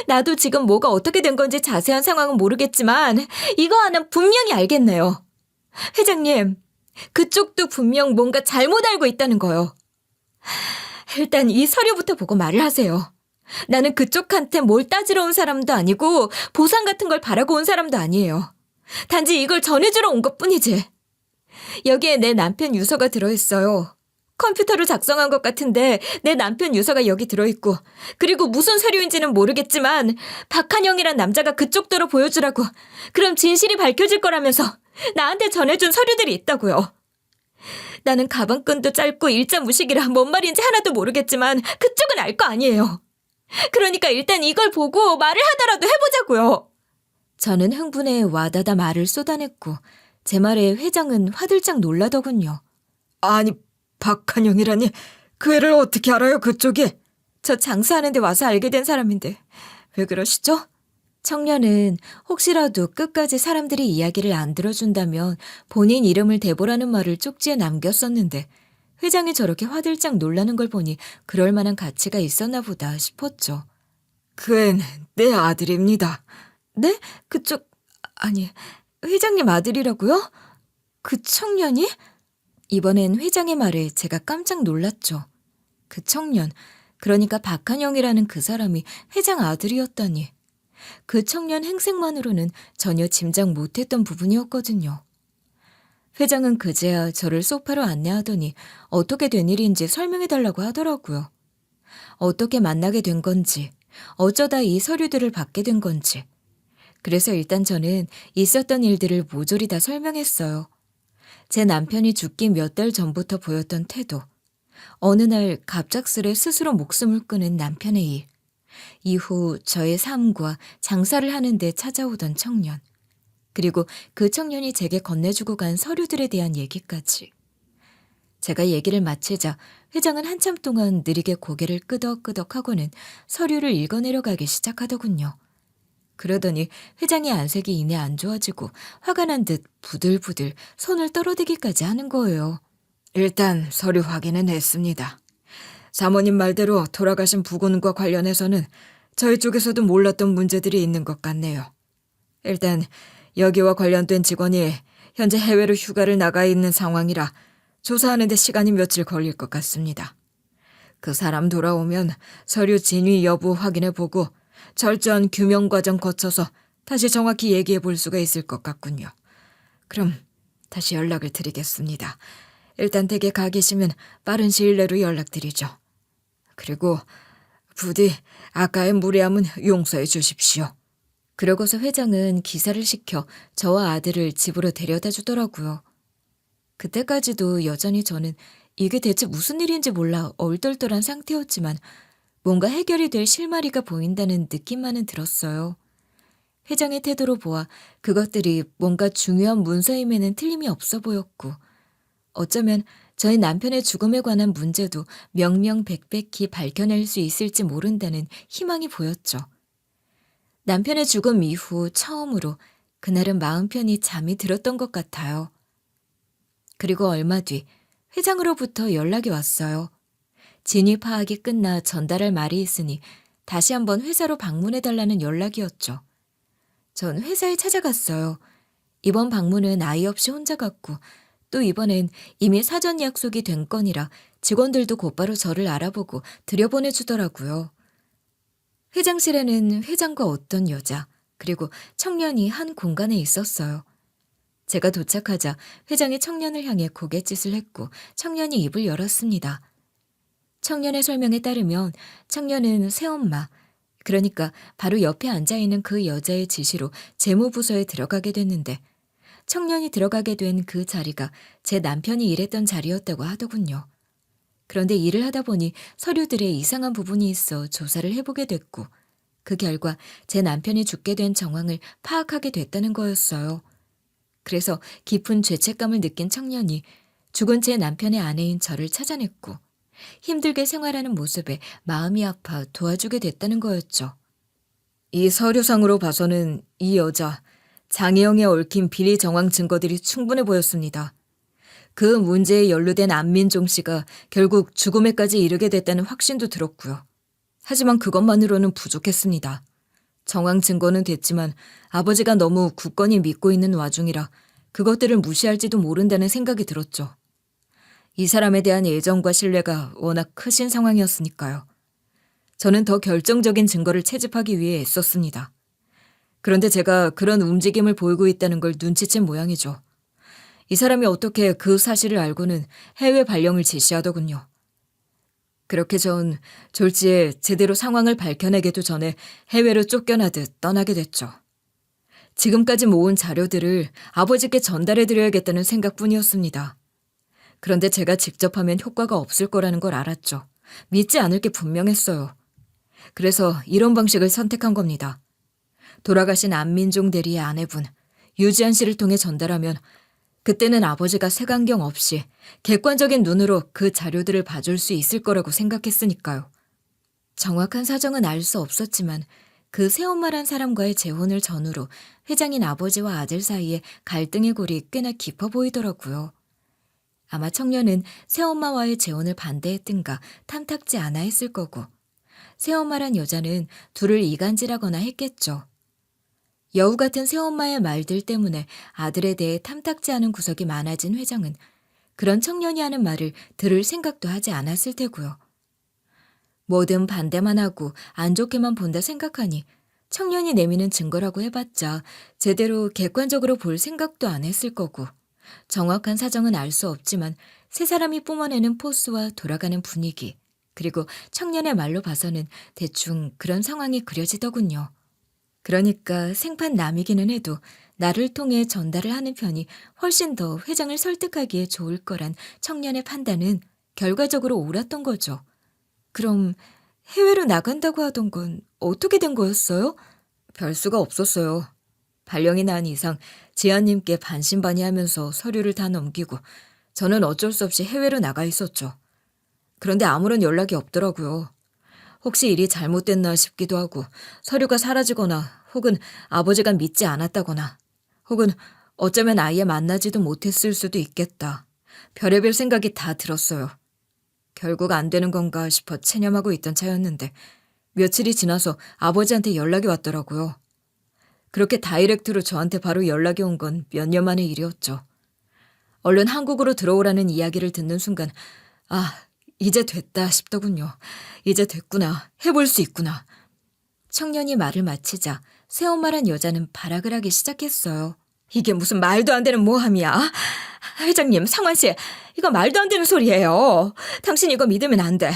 나도 지금 뭐가 어떻게 된 건지 자세한 상황은 모르겠지만 이거 하나는 분명히 알겠네요. 회장님, 그쪽도 분명 뭔가 잘못 알고 있다는 거요. 일단 이 서류부터 보고 말을 하세요. 나는 그쪽한테 뭘 따지러 온 사람도 아니고 보상 같은 걸 바라고 온 사람도 아니에요. 단지 이걸 전해주러 온 것뿐이지. 여기에 내 남편 유서가 들어있어요. 컴퓨터로 작성한 것 같은데 내 남편 유서가 여기 들어있고, 그리고 무슨 서류인지는 모르겠지만 박한영이란 남자가 그쪽도로 보여주라고, 그럼 진실이 밝혀질 거라면서 나한테 전해준 서류들이 있다고요. 나는 가방끈도 짧고 일자 무식이라 뭔 말인지 하나도 모르겠지만 그쪽은 알 거 아니에요. 그러니까 일단 이걸 보고 말을 하더라도 해보자고요. 저는 흥분에 와다다 말을 쏟아냈고 제 말에 회장은 화들짝 놀라더군요. 아니, 박한영이라니 그 애를 어떻게 알아요, 그쪽이? 저 장사하는 데 와서 알게 된 사람인데 왜 그러시죠? 청년은 혹시라도 끝까지 사람들이 이야기를 안 들어준다면 본인 이름을 대보라는 말을 쪽지에 남겼었는데 회장이 저렇게 화들짝 놀라는 걸 보니 그럴 만한 가치가 있었나 보다 싶었죠. 그 애는 내 아들입니다. 네? 아니, 회장님 아들이라고요? 그 청년이? 이번엔 회장의 말에 제가 깜짝 놀랐죠. 그 청년, 그러니까 박한영이라는 그 사람이 회장 아들이었다니. 그 청년 행색만으로는 전혀 짐작 못했던 부분이었거든요. 회장은 그제야 저를 소파로 안내하더니 어떻게 된 일인지 설명해달라고 하더라고요. 어떻게 만나게 된 건지, 어쩌다 이 서류들을 받게 된 건지. 그래서 일단 저는 있었던 일들을 모조리 다 설명했어요. 제 남편이 죽기 몇 달 전부터 보였던 태도, 어느 날 갑작스레 스스로 목숨을 끊은 남편의 일, 이후 저의 삶과 장사를 하는데 찾아오던 청년, 그리고 그 청년이 제게 건네주고 간 서류들에 대한 얘기까지. 제가 얘기를 마치자 회장은 한참 동안 느리게 고개를 끄덕끄덕하고는 서류를 읽어내려가기 시작하더군요. 그러더니 회장의 안색이 이내 안 좋아지고 화가 난 듯 부들부들 손을 떨어대기까지 하는 거예요. 일단 서류 확인은 했습니다. 사모님 말대로 돌아가신 부군과 관련해서는 저희 쪽에서도 몰랐던 문제들이 있는 것 같네요. 일단 여기와 관련된 직원이 현재 해외로 휴가를 나가 있는 상황이라 조사하는 데 시간이 며칠 걸릴 것 같습니다. 그 사람 돌아오면 서류 진위 여부 확인해보고 철저한 규명 과정 거쳐서 다시 정확히 얘기해 볼 수가 있을 것 같군요. 그럼 다시 연락을 드리겠습니다. 일단 댁에 가 계시면 빠른 시일 내로 연락드리죠. 그리고 부디 아까의 무례함은 용서해 주십시오. 그러고서 회장은 기사를 시켜 저와 아들을 집으로 데려다 주더라고요. 그때까지도 여전히 저는 이게 대체 무슨 일인지 몰라 얼떨떨한 상태였지만 뭔가 해결이 될 실마리가 보인다는 느낌만은 들었어요. 회장의 태도로 보아 그것들이 뭔가 중요한 문서임에는 틀림이 없어 보였고, 어쩌면 저희 남편의 죽음에 관한 문제도 명명백백히 밝혀낼 수 있을지 모른다는 희망이 보였죠. 남편의 죽음 이후 처음으로 그날은 마음 편히 잠이 들었던 것 같아요. 그리고 얼마 뒤 회장으로부터 연락이 왔어요. 진위 파악이 끝나 전달할 말이 있으니 다시 한번 회사로 방문해달라는 연락이었죠. 전 회사에 찾아갔어요. 이번 방문은 아이 없이 혼자 갔고, 또 이번엔 이미 사전 약속이 된 건이라 직원들도 곧바로 저를 알아보고 들여보내주더라고요. 회장실에는 회장과 어떤 여자, 그리고 청년이 한 공간에 있었어요. 제가 도착하자 회장이 청년을 향해 고갯짓을 했고 청년이 입을 열었습니다. 청년의 설명에 따르면 청년은 새엄마, 그러니까 바로 옆에 앉아있는 그 여자의 지시로 재무부서에 들어가게 됐는데, 청년이 들어가게 된 그 자리가 제 남편이 일했던 자리였다고 하더군요. 그런데 일을 하다 보니 서류들에 이상한 부분이 있어 조사를 해보게 됐고, 그 결과 제 남편이 죽게 된 정황을 파악하게 됐다는 거였어요. 그래서 깊은 죄책감을 느낀 청년이 죽은 제 남편의 아내인 저를 찾아냈고, 힘들게 생활하는 모습에 마음이 아파 도와주게 됐다는 거였죠. 이 서류상으로 봐서는 이 여자, 장혜영에 얽힌 비리 정황 증거들이 충분해 보였습니다. 그 문제에 연루된 안민종 씨가 결국 죽음에까지 이르게 됐다는 확신도 들었고요. 하지만 그것만으로는 부족했습니다. 정황 증거는 됐지만 아버지가 너무 굳건히 믿고 있는 와중이라 그것들을 무시할지도 모른다는 생각이 들었죠. 이 사람에 대한 애정과 신뢰가 워낙 크신 상황이었으니까요. 저는 더 결정적인 증거를 채집하기 위해 애썼습니다. 그런데 제가 그런 움직임을 보이고 있다는 걸 눈치챈 모양이죠. 이 사람이 어떻게 그 사실을 알고는 해외 발령을 지시하더군요. 그렇게 전 졸지에 제대로 상황을 밝혀내기도 전에 해외로 쫓겨나듯 떠나게 됐죠. 지금까지 모은 자료들을 아버지께 전달해드려야겠다는 생각뿐이었습니다. 그런데 제가 직접 하면 효과가 없을 거라는 걸 알았죠. 믿지 않을 게 분명했어요. 그래서 이런 방식을 선택한 겁니다. 돌아가신 안민종 대리의 아내분 유지연 씨를 통해 전달하면 그때는 아버지가 색안경 없이 객관적인 눈으로 그 자료들을 봐줄 수 있을 거라고 생각했으니까요. 정확한 사정은 알 수 없었지만 그 새엄마란 사람과의 재혼을 전후로 회장인 아버지와 아들 사이에 갈등의 골이 꽤나 깊어 보이더라고요. 아마 청년은 새엄마와의 재혼을 반대했든가 탐탁지 않아 했을 거고 새엄마란 여자는 둘을 이간질하거나 했겠죠. 여우 같은 새엄마의 말들 때문에 아들에 대해 탐탁지 않은 구석이 많아진 회장은 그런 청년이 하는 말을 들을 생각도 하지 않았을 테고요. 뭐든 반대만 하고 안 좋게만 본다 생각하니 청년이 내미는 증거라고 해봤자 제대로 객관적으로 볼 생각도 안 했을 거고 정확한 사정은 알 수 없지만 세 사람이 뿜어내는 포스와 돌아가는 분위기 그리고 청년의 말로 봐서는 대충 그런 상황이 그려지더군요. 그러니까 생판 남이기는 해도 나를 통해 전달을 하는 편이 훨씬 더 회장을 설득하기에 좋을 거란 청년의 판단은 결과적으로 옳았던 거죠. 그럼 해외로 나간다고 하던 건 어떻게 된 거였어요? 별 수가 없었어요. 발령이 난 이상 지아님께 반신반의하면서 서류를 다 넘기고 저는 어쩔 수 없이 해외로 나가 있었죠. 그런데 아무런 연락이 없더라고요. 혹시 일이 잘못됐나 싶기도 하고 서류가 사라지거나 혹은 아버지가 믿지 않았다거나 혹은 어쩌면 아예 만나지도 못했을 수도 있겠다. 별의별 생각이 다 들었어요. 결국 안 되는 건가 싶어 체념하고 있던 차였는데 며칠이 지나서 아버지한테 연락이 왔더라고요. 그렇게 다이렉트로 저한테 바로 연락이 온 건 몇 년 만의 일이었죠. 얼른 한국으로 들어오라는 이야기를 듣는 순간 이제 됐다 싶더군요. 이제 됐구나. 해볼 수 있구나. 청년이 말을 마치자 새엄마란 여자는 발악을 하기 시작했어요. 이게 무슨 말도 안 되는 모함이야. 회장님, 상환씨, 이거 말도 안 되는 소리예요. 당신 이거 믿으면 안 돼.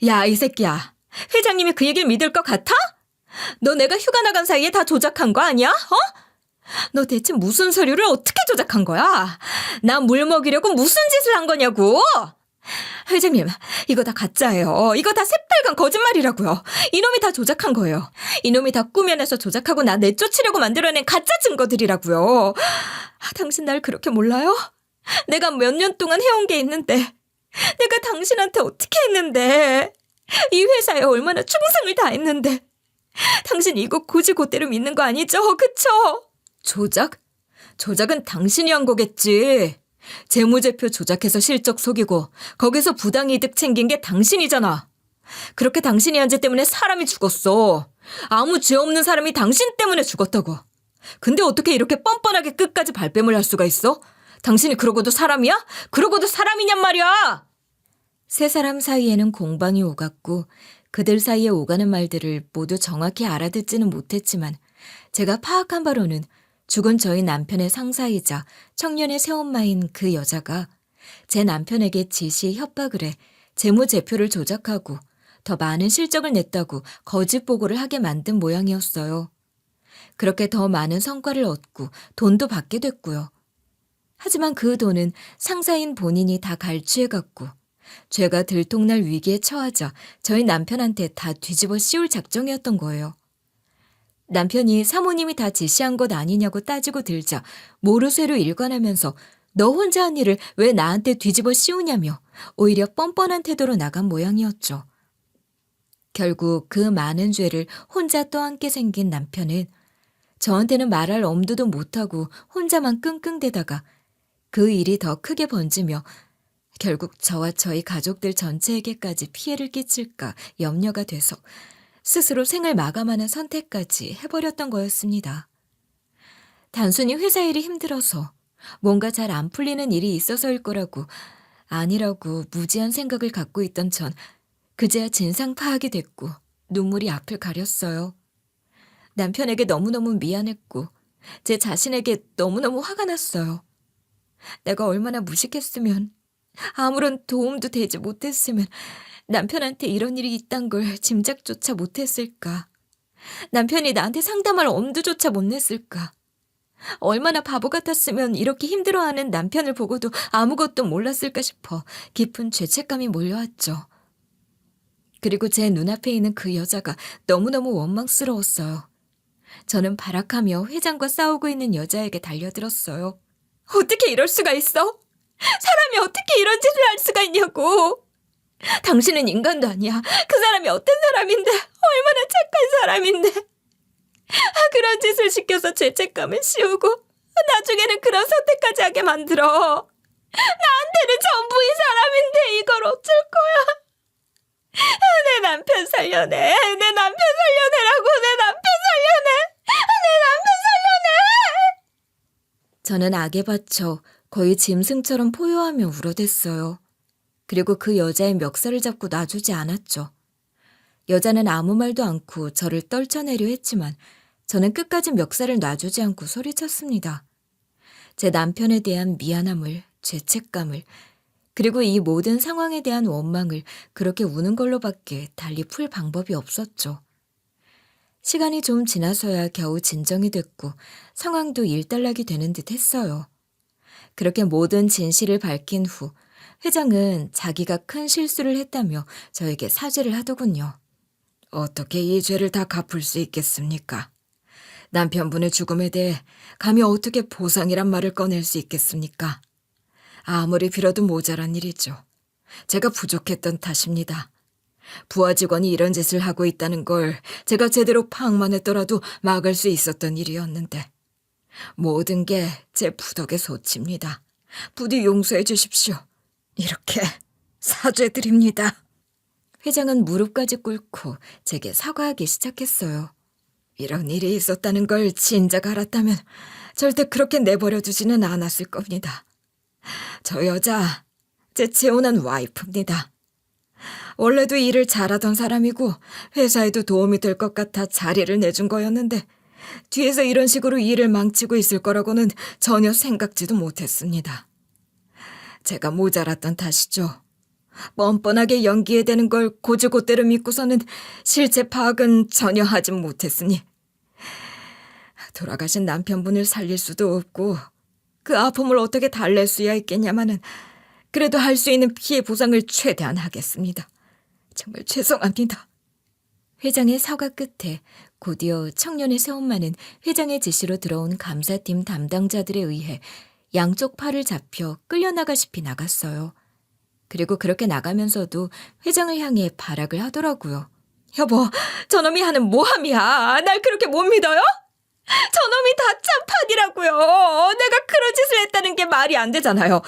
야, 이 새끼야. 회장님이 그 얘기를 믿을 것 같아? 너 내가 휴가 나간 사이에 다 조작한 거 아니야? 너 대체 무슨 서류를 어떻게 조작한 거야? 나 물 먹이려고 무슨 짓을 한 거냐고? 회장님, 이거 다 가짜예요. 이거 다 새빨간 거짓말이라고요. 이놈이 다 조작한 거예요. 이놈이 다 꾸며내서 조작하고 나 내쫓으려고 만들어낸 가짜 증거들이라고요. 당신 날 그렇게 몰라요? 내가 몇 년 동안 해온 게 있는데 내가 당신한테 어떻게 했는데 이 회사에 얼마나 충성을 다했는데 당신 이거 굳이 그대로 믿는 거 아니죠? 그쵸? 조작? 조작은 당신이 한 거겠지. 재무제표 조작해서 실적 속이고 거기서 부당이득 챙긴 게 당신이잖아. 그렇게 당신이 한 죄 때문에 사람이 죽었어. 아무 죄 없는 사람이 당신 때문에 죽었다고. 근데 어떻게 이렇게 뻔뻔하게 끝까지 발뺌을 할 수가 있어? 당신이 그러고도 사람이야? 그러고도 사람이냔 말이야. 세 사람 사이에는 공방이 오갔고 그들 사이에 오가는 말들을 모두 정확히 알아듣지는 못했지만 제가 파악한 바로는 죽은 저희 남편의 상사이자 청년의 새엄마인 그 여자가 제 남편에게 지시 협박을 해 재무제표를 조작하고 더 많은 실적을 냈다고 거짓 보고를 하게 만든 모양이었어요. 그렇게 더 많은 성과를 얻고 돈도 받게 됐고요. 하지만 그 돈은 상사인 본인이 다 갈취해갔고 죄가 들통날 위기에 처하자 저희 남편한테 다 뒤집어 씌울 작정이었던 거예요. 남편이 사모님이 다 지시한 것 아니냐고 따지고 들자 모르쇠로 일관하면서 너 혼자 한 일을 왜 나한테 뒤집어 씌우냐며 오히려 뻔뻔한 태도로 나간 모양이었죠. 결국 그 많은 죄를 혼자 떠안게 생긴 남편은 저한테는 말할 엄두도 못하고 혼자만 끙끙대다가 그 일이 더 크게 번지며 결국 저와 저희 가족들 전체에게까지 피해를 끼칠까 염려가 돼서 스스로 생을 마감하는 선택까지 해버렸던 거였습니다. 단순히 회사 일이 힘들어서 뭔가 잘 안 풀리는 일이 있어서일 거라고 아니라고 무지한 생각을 갖고 있던 전 그제야 진상 파악이 됐고 눈물이 앞을 가렸어요. 남편에게 너무너무 미안했고 제 자신에게 너무너무 화가 났어요. 내가 얼마나 무식했으면, 아무런 도움도 되지 못했으면 남편한테 이런 일이 있단 걸 짐작조차 못했을까. 남편이 나한테 상담할 엄두조차 못 냈을까. 얼마나 바보 같았으면 이렇게 힘들어하는 남편을 보고도 아무것도 몰랐을까 싶어 깊은 죄책감이 몰려왔죠. 그리고 제 눈앞에 있는 그 여자가 너무너무 원망스러웠어요. 저는 발악하며 회장과 싸우고 있는 여자에게 달려들었어요. 어떻게 이럴 수가 있어? 사람이 어떻게 이런 짓을 할 수가 있냐고. 당신은 인간도 아니야. 그 사람이 어떤 사람인데, 얼마나 착한 사람인데. 그런 짓을 시켜서 죄책감을 씌우고 나중에는 그런 선택까지 하게 만들어. 나한테는 전부 이 사람인데 이걸 어쩔 거야. 내 남편 살려내. 내 남편 살려내라고. 내 남편 살려내. 내 남편 살려내. 저는 악에 받쳐 거의 짐승처럼 포효하며 울어댔어요. 그리고 그 여자의 멱살을 잡고 놔주지 않았죠. 여자는 아무 말도 않고 저를 떨쳐내려 했지만 저는 끝까지 멱살을 놔주지 않고 소리쳤습니다. 제 남편에 대한 미안함을, 죄책감을, 그리고 이 모든 상황에 대한 원망을 그렇게 우는 걸로밖에 달리 풀 방법이 없었죠. 시간이 좀 지나서야 겨우 진정이 됐고 상황도 일단락이 되는 듯 했어요. 그렇게 모든 진실을 밝힌 후 회장은 자기가 큰 실수를 했다며 저에게 사죄를 하더군요. 어떻게 이 죄를 다 갚을 수 있겠습니까? 남편분의 죽음에 대해 감히 어떻게 보상이란 말을 꺼낼 수 있겠습니까? 아무리 빌어도 모자란 일이죠. 제가 부족했던 탓입니다. 부하 직원이 이런 짓을 하고 있다는 걸 제가 제대로 파악만 했더라도 막을 수 있었던 일이었는데 모든 게 제 부덕의 소치입니다. 부디 용서해 주십시오. 이렇게 사죄드립니다. 회장은 무릎까지 꿇고 제게 사과하기 시작했어요. 이런 일이 있었다는 걸 진작 알았다면 절대 그렇게 내버려 두지는 않았을 겁니다. 저 여자, 제 재혼한 와이프입니다. 원래도 일을 잘하던 사람이고 회사에도 도움이 될 것 같아 자리를 내준 거였는데 뒤에서 이런 식으로 일을 망치고 있을 거라고는 전혀 생각지도 못했습니다. 제가 모자랐던 탓이죠. 뻔뻔하게 연기에 대는 걸 고지고대로 믿고서는 실체 파악은 전혀 하지 못했으니 돌아가신 남편분을 살릴 수도 없고 그 아픔을 어떻게 달랠 수야 있겠냐마는 그래도 할 수 있는 피해 보상을 최대한 하겠습니다. 정말 죄송합니다. 회장의 사과 끝에 곧이어 청년의 새엄마는 회장의 지시로 들어온 감사팀 담당자들에 의해 양쪽 팔을 잡혀 끌려나가시피 나갔어요. 그리고 그렇게 나가면서도 회장을 향해 발악을 하더라고요. 여보, 저놈이 하는 모함이야. 날 그렇게 못 믿어요? 저놈이 다 참판이라고요. 내가 그런 짓을 했다는 게 말이 안 되잖아요.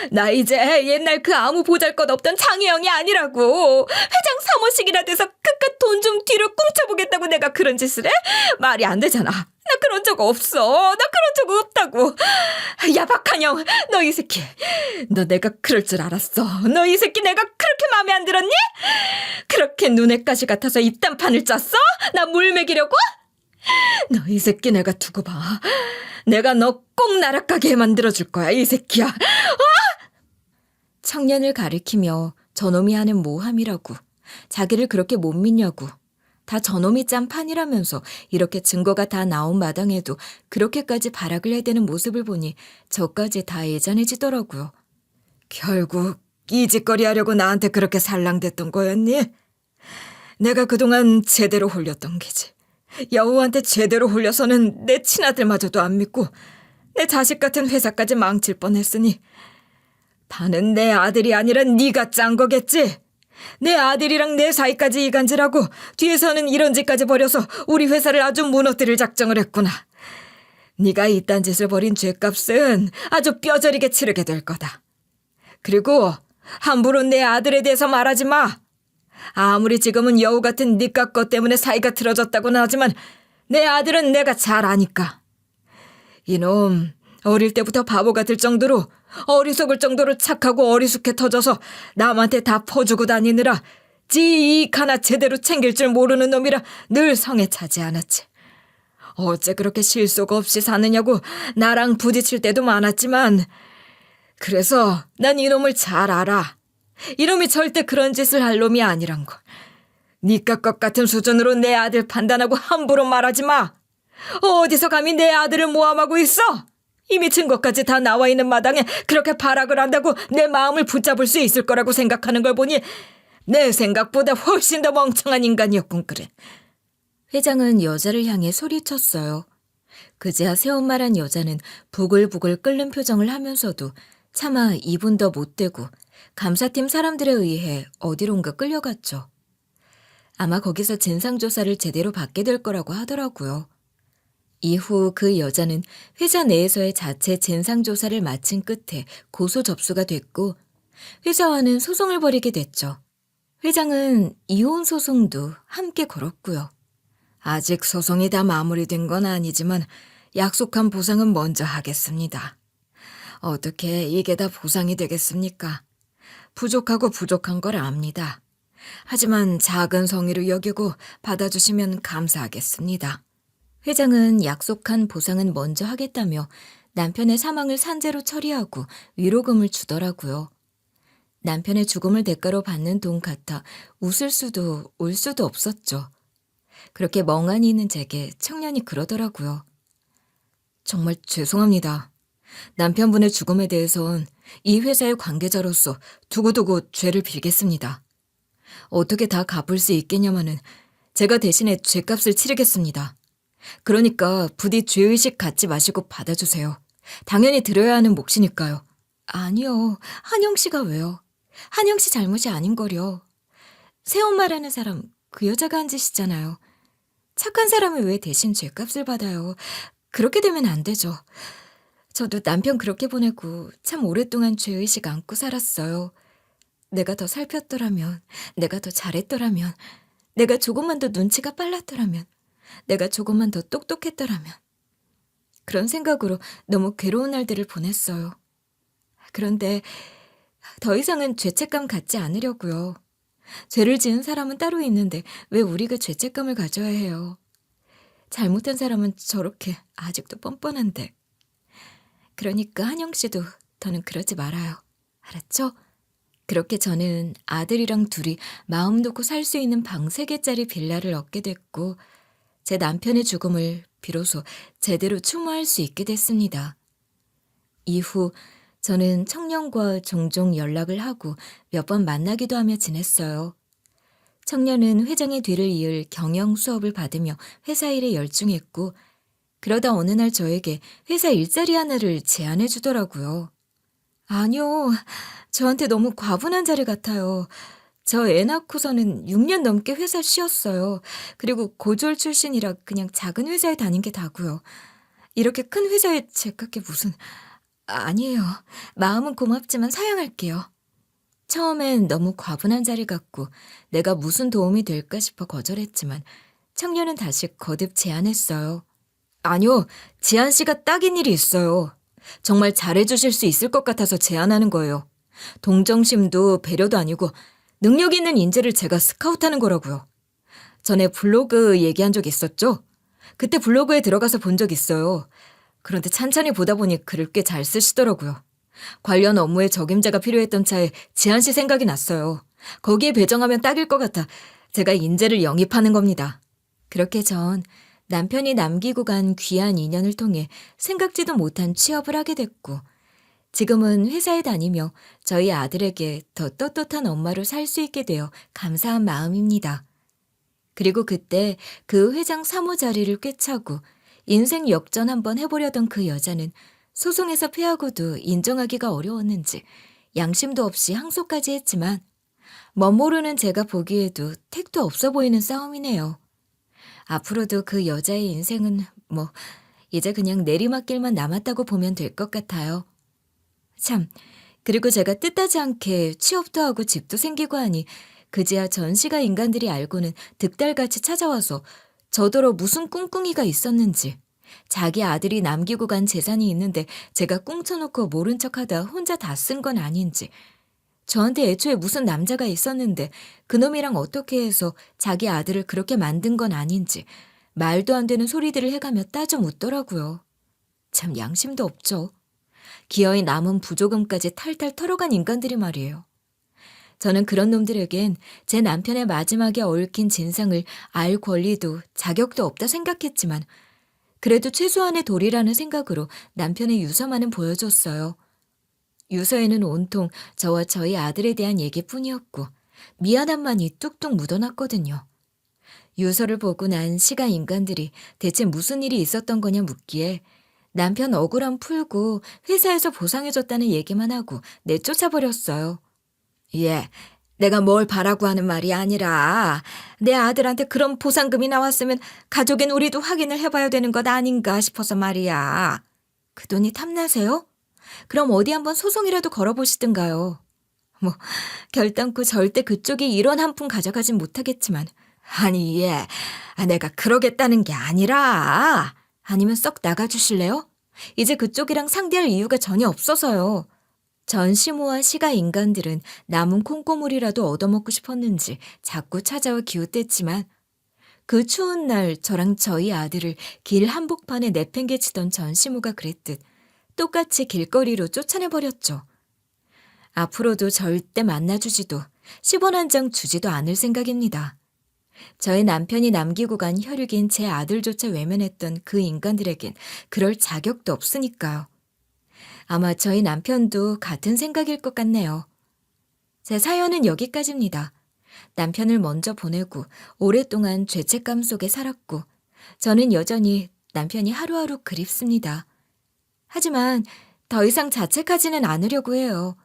나 이제 옛날 그 아무 보잘것없던 장혜영이 아니라고. 회장 사무식이나 돼서 그깟 돈 좀 뒤로 꿍쳐보겠다고 내가 그런 짓을 해? 말이 안 되잖아. 나 그런 적 없어. 나 그런 적 없다고. 야, 박한영, 너 이 새끼. 너 내가 그럴 줄 알았어. 너 이 새끼 내가 그렇게 마음에 안 들었니? 그렇게 눈에 가시 같아서 이딴 판을 짰어? 나 물 먹이려고? 너 이 새끼 내가 두고 봐. 내가 너 꼭 나락가게 만들어줄 거야, 이 새끼야. 청년을 가리키며 저놈이 하는 모함이라고, 자기를 그렇게 못 믿냐고, 다 저놈이 짠 판이라면서 이렇게 증거가 다 나온 마당에도 그렇게까지 발악을 해대는 모습을 보니 저까지 다 애잔해지더라고요. 결국 이 짓거리 하려고 나한테 그렇게 살랑댔던 거였니? 내가 그동안 제대로 홀렸던 게지. 여우한테 제대로 홀려서는 내 친아들마저도 안 믿고 내 자식 같은 회사까지 망칠 뻔했으니 반은 내 아들이 아니라 네가 짠 거겠지? 내 아들이랑 내 사이까지 이간질하고 뒤에서는 이런 짓까지 벌여서 우리 회사를 아주 무너뜨릴 작정을 했구나. 네가 이딴 짓을 벌인 죗값은 아주 뼈저리게 치르게 될 거다. 그리고 함부로 내 아들에 대해서 말하지 마. 아무리 지금은 여우 같은 니까 것 때문에 사이가 틀어졌다고는 하지만 내 아들은 내가 잘 아니까. 이놈 어릴 때부터 바보 같을 정도로 어리석을 정도로 착하고 어리숙해 터져서 남한테 다 퍼주고 다니느라 지 이익 하나 제대로 챙길 줄 모르는 놈이라 늘 성에 차지 않았지. 어째 그렇게 실속 없이 사느냐고 나랑 부딪힐 때도 많았지만 그래서 난 이놈을 잘 알아. 이놈이 절대 그런 짓을 할 놈이 아니란 걸. 니깟 것 같은 수준으로 내 아들 판단하고 함부로 말하지 마. 어디서 감히 내 아들을 모함하고 있어? 이미 증거까지 다 나와 있는 마당에 그렇게 발악을 한다고 내 마음을 붙잡을 수 있을 거라고 생각하는 걸 보니 내 생각보다 훨씬 더 멍청한 인간이었군 그래. 회장은 여자를 향해 소리쳤어요. 그제야 새엄마란 여자는 부글부글 끓는 표정을 하면서도 차마 2분도 못 되고 감사팀 사람들에 의해 어디론가 끌려갔죠. 아마 거기서 진상조사를 제대로 받게 될 거라고 하더라고요. 이후 그 여자는 회사 내에서의 자체 진상조사를 마친 끝에 고소 접수가 됐고 회사와는 소송을 벌이게 됐죠. 회장은 이혼 소송도 함께 걸었고요. 아직 소송이 다 마무리된 건 아니지만 약속한 보상은 먼저 하겠습니다. 어떻게 이게 다 보상이 되겠습니까? 부족하고 부족한 걸 압니다. 하지만 작은 성의로 여기고 받아주시면 감사하겠습니다. 회장은 약속한 보상은 먼저 하겠다며 남편의 사망을 산재로 처리하고 위로금을 주더라고요. 남편의 죽음을 대가로 받는 돈 같아 웃을 수도 울 수도 없었죠. 그렇게 멍하니 있는 제게 청년이 그러더라고요. 정말 죄송합니다. 남편분의 죽음에 대해선 이 회사의 관계자로서 두고두고 죄를 빌겠습니다. 어떻게 다 갚을 수 있겠냐마는 제가 대신에 죄값을 치르겠습니다. 그러니까 부디 죄의식 갖지 마시고 받아주세요. 당연히 드려야 하는 몫이니까요. 아니요. 한영 씨가 왜요? 한영 씨 잘못이 아닌거려. 새엄마라는 사람 그 여자가 한 짓이잖아요. 착한 사람이 왜 대신 죄값을 받아요. 그렇게 되면 안 되죠. 저도 남편 그렇게 보내고 참 오랫동안 죄의식 안고 살았어요. 내가 더 살폈더라면, 내가 더 잘했더라면, 내가 조금만 더 눈치가 빨랐더라면, 내가 조금만 더 똑똑했더라면. 그런 생각으로 너무 괴로운 날들을 보냈어요. 그런데 더 이상은 죄책감 갖지 않으려고요. 죄를 지은 사람은 따로 있는데 왜 우리가 죄책감을 가져야 해요. 잘못한 사람은 저렇게 아직도 뻔뻔한데. 그러니까 한영 씨도 더는 그러지 말아요. 알았죠? 그렇게 저는 아들이랑 둘이 마음 놓고 살 수 있는 방 3개짜리 빌라를 얻게 됐고 제 남편의 죽음을 비로소 제대로 추모할 수 있게 됐습니다. 이후 저는 청년과 종종 연락을 하고 몇 번 만나기도 하며 지냈어요. 청년은 회장의 뒤를 이을 경영 수업을 받으며 회사 일에 열중했고 그러다 어느 날 저에게 회사 일자리 하나를 제안해 주더라고요. 아니요, 저한테 너무 과분한 자리 같아요. 저 애 낳고서는 6년 넘게 회사 쉬었어요. 그리고 고졸 출신이라 그냥 작은 회사에 다닌 게 다고요. 이렇게 큰 회사에 제가 게 무슨... 아니에요. 마음은 고맙지만 사양할게요. 처음엔 너무 과분한 자리 같고 내가 무슨 도움이 될까 싶어 거절했지만 청년은 다시 거듭 제안했어요. 아니요, 지한 씨가 딱인 일이 있어요. 정말 잘해주실 수 있을 것 같아서 제안하는 거예요. 동정심도 배려도 아니고 능력 있는 인재를 제가 스카우트하는 거라고요. 전에 블로그 얘기한 적 있었죠? 그때 블로그에 들어가서 본 적 있어요. 그런데 찬찬히 보다 보니 글을 꽤 잘 쓰시더라고요. 관련 업무에 적임자가 필요했던 차에 지한 씨 생각이 났어요. 거기에 배정하면 딱일 것 같아 제가 인재를 영입하는 겁니다. 그렇게 전 남편이 남기고 간 귀한 인연을 통해 생각지도 못한 취업을 하게 됐고 지금은 회사에 다니며 저희 아들에게 더 떳떳한 엄마로 살 수 있게 되어 감사한 마음입니다. 그리고 그때 그 회장 사모 자리를 꿰차고 인생 역전 한번 해보려던 그 여자는 소송에서 패하고도 인정하기가 어려웠는지 양심도 없이 항소까지 했지만 멋모르는 제가 보기에도 택도 없어 보이는 싸움이네요. 앞으로도 그 여자의 인생은 이제 그냥 내리막길만 남았다고 보면 될 것 같아요. 참, 그리고 제가 뜻하지 않게 취업도 하고 집도 생기고 하니 그제야 전시가 인간들이 알고는 득달같이 찾아와서 저더러 무슨 꿍꿍이가 있었는지 자기 아들이 남기고 간 재산이 있는데 제가 꿍쳐놓고 모른 척하다 혼자 다 쓴 건 아닌지 저한테 애초에 무슨 남자가 있었는데 그놈이랑 어떻게 해서 자기 아들을 그렇게 만든 건 아닌지 말도 안 되는 소리들을 해가며 따져 묻더라고요. 참 양심도 없죠. 기어이 남은 부조금까지 탈탈 털어간 인간들이 말이에요. 저는 그런 놈들에겐 제 남편의 마지막에 얽힌 진상을 알 권리도 자격도 없다 생각했지만 그래도 최소한의 도리라는 생각으로 남편의 유서만은 보여줬어요. 유서에는 온통 저와 저희 아들에 대한 얘기뿐이었고 미안함만이 뚝뚝 묻어났거든요. 유서를 보고 난 시가 인간들이 대체 무슨 일이 있었던 거냐 묻기에 남편 억울함 풀고 회사에서 보상해줬다는 얘기만 하고 내쫓아버렸어요. 예, 내가 뭘 바라고 하는 말이 아니라 내 아들한테 그런 보상금이 나왔으면 가족인 우리도 확인을 해봐야 되는 것 아닌가 싶어서 말이야. 그 돈이 탐나세요? 그럼 어디 한번 소송이라도 걸어보시든가요. 뭐 결단코 절대 그쪽이 1원 한 푼 가져가진 못하겠지만 아니 예, 내가 그러겠다는 게 아니라 아니면 썩 나가주실래요? 이제 그쪽이랑 상대할 이유가 전혀 없어서요. 전 시모와 시가 인간들은 남은 콩고물이라도 얻어먹고 싶었는지 자꾸 찾아와 기웃댔지만 그 추운 날 저랑 저희 아들을 길 한복판에 내팽개치던 전 시모가 그랬듯 똑같이 길거리로 쫓아내버렸죠. 앞으로도 절대 만나주지도 10원 한 장 주지도 않을 생각입니다. 저희 남편이 남기고 간 혈육인 제 아들조차 외면했던 그 인간들에겐 그럴 자격도 없으니까요. 아마 저희 남편도 같은 생각일 것 같네요. 제 사연은 여기까지입니다. 남편을 먼저 보내고 오랫동안 죄책감 속에 살았고 저는 여전히 남편이 하루하루 그립습니다. 하지만 더 이상 자책하지는 않으려고 해요.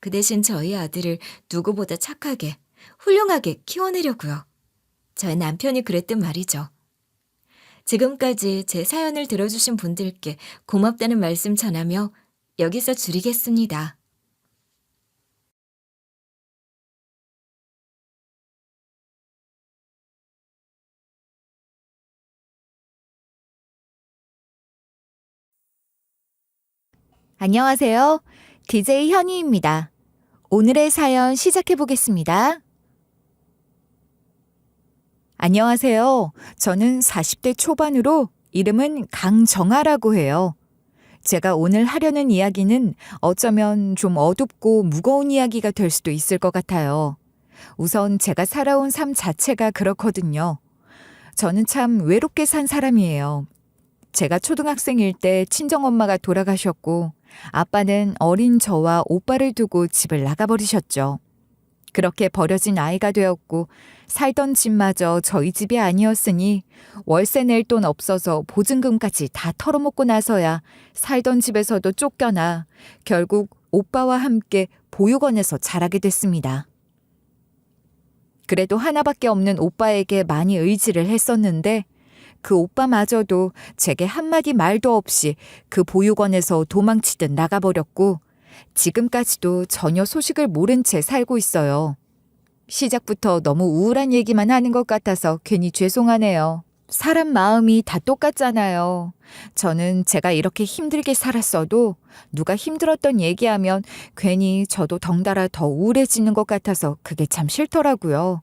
그 대신 저희 아들을 누구보다 착하게, 훌륭하게 키워내려고요. 저희 남편이 그랬던 말이죠. 지금까지 제 사연을 들어주신 분들께 고맙다는 말씀 전하며 여기서 줄이겠습니다. 안녕하세요. DJ 현희입니다. 오늘의 사연 시작해 보겠습니다. 안녕하세요. 저는 40대 초반으로 이름은 강정아라고 해요. 제가 오늘 하려는 이야기는 어쩌면 좀 어둡고 무거운 이야기가 될 수도 있을 것 같아요. 우선 제가 살아온 삶 자체가 그렇거든요. 저는 참 외롭게 산 사람이에요. 제가 초등학생일 때 친정엄마가 돌아가셨고 아빠는 어린 저와 오빠를 두고 집을 나가버리셨죠. 그렇게 버려진 아이가 되었고 살던 집마저 저희 집이 아니었으니 월세 낼 돈 없어서 보증금까지 다 털어먹고 나서야 살던 집에서도 쫓겨나 결국 오빠와 함께 보육원에서 자라게 됐습니다. 그래도 하나밖에 없는 오빠에게 많이 의지를 했었는데 그 오빠마저도 제게 한마디 말도 없이 그 보육원에서 도망치듯 나가버렸고 지금까지도 전혀 소식을 모른 채 살고 있어요. 시작부터 너무 우울한 얘기만 하는 것 같아서 괜히 죄송하네요. 사람 마음이 다 똑같잖아요. 저는 제가 이렇게 힘들게 살았어도 누가 힘들었던 얘기하면 괜히 저도 덩달아 더 우울해지는 것 같아서 그게 참 싫더라고요.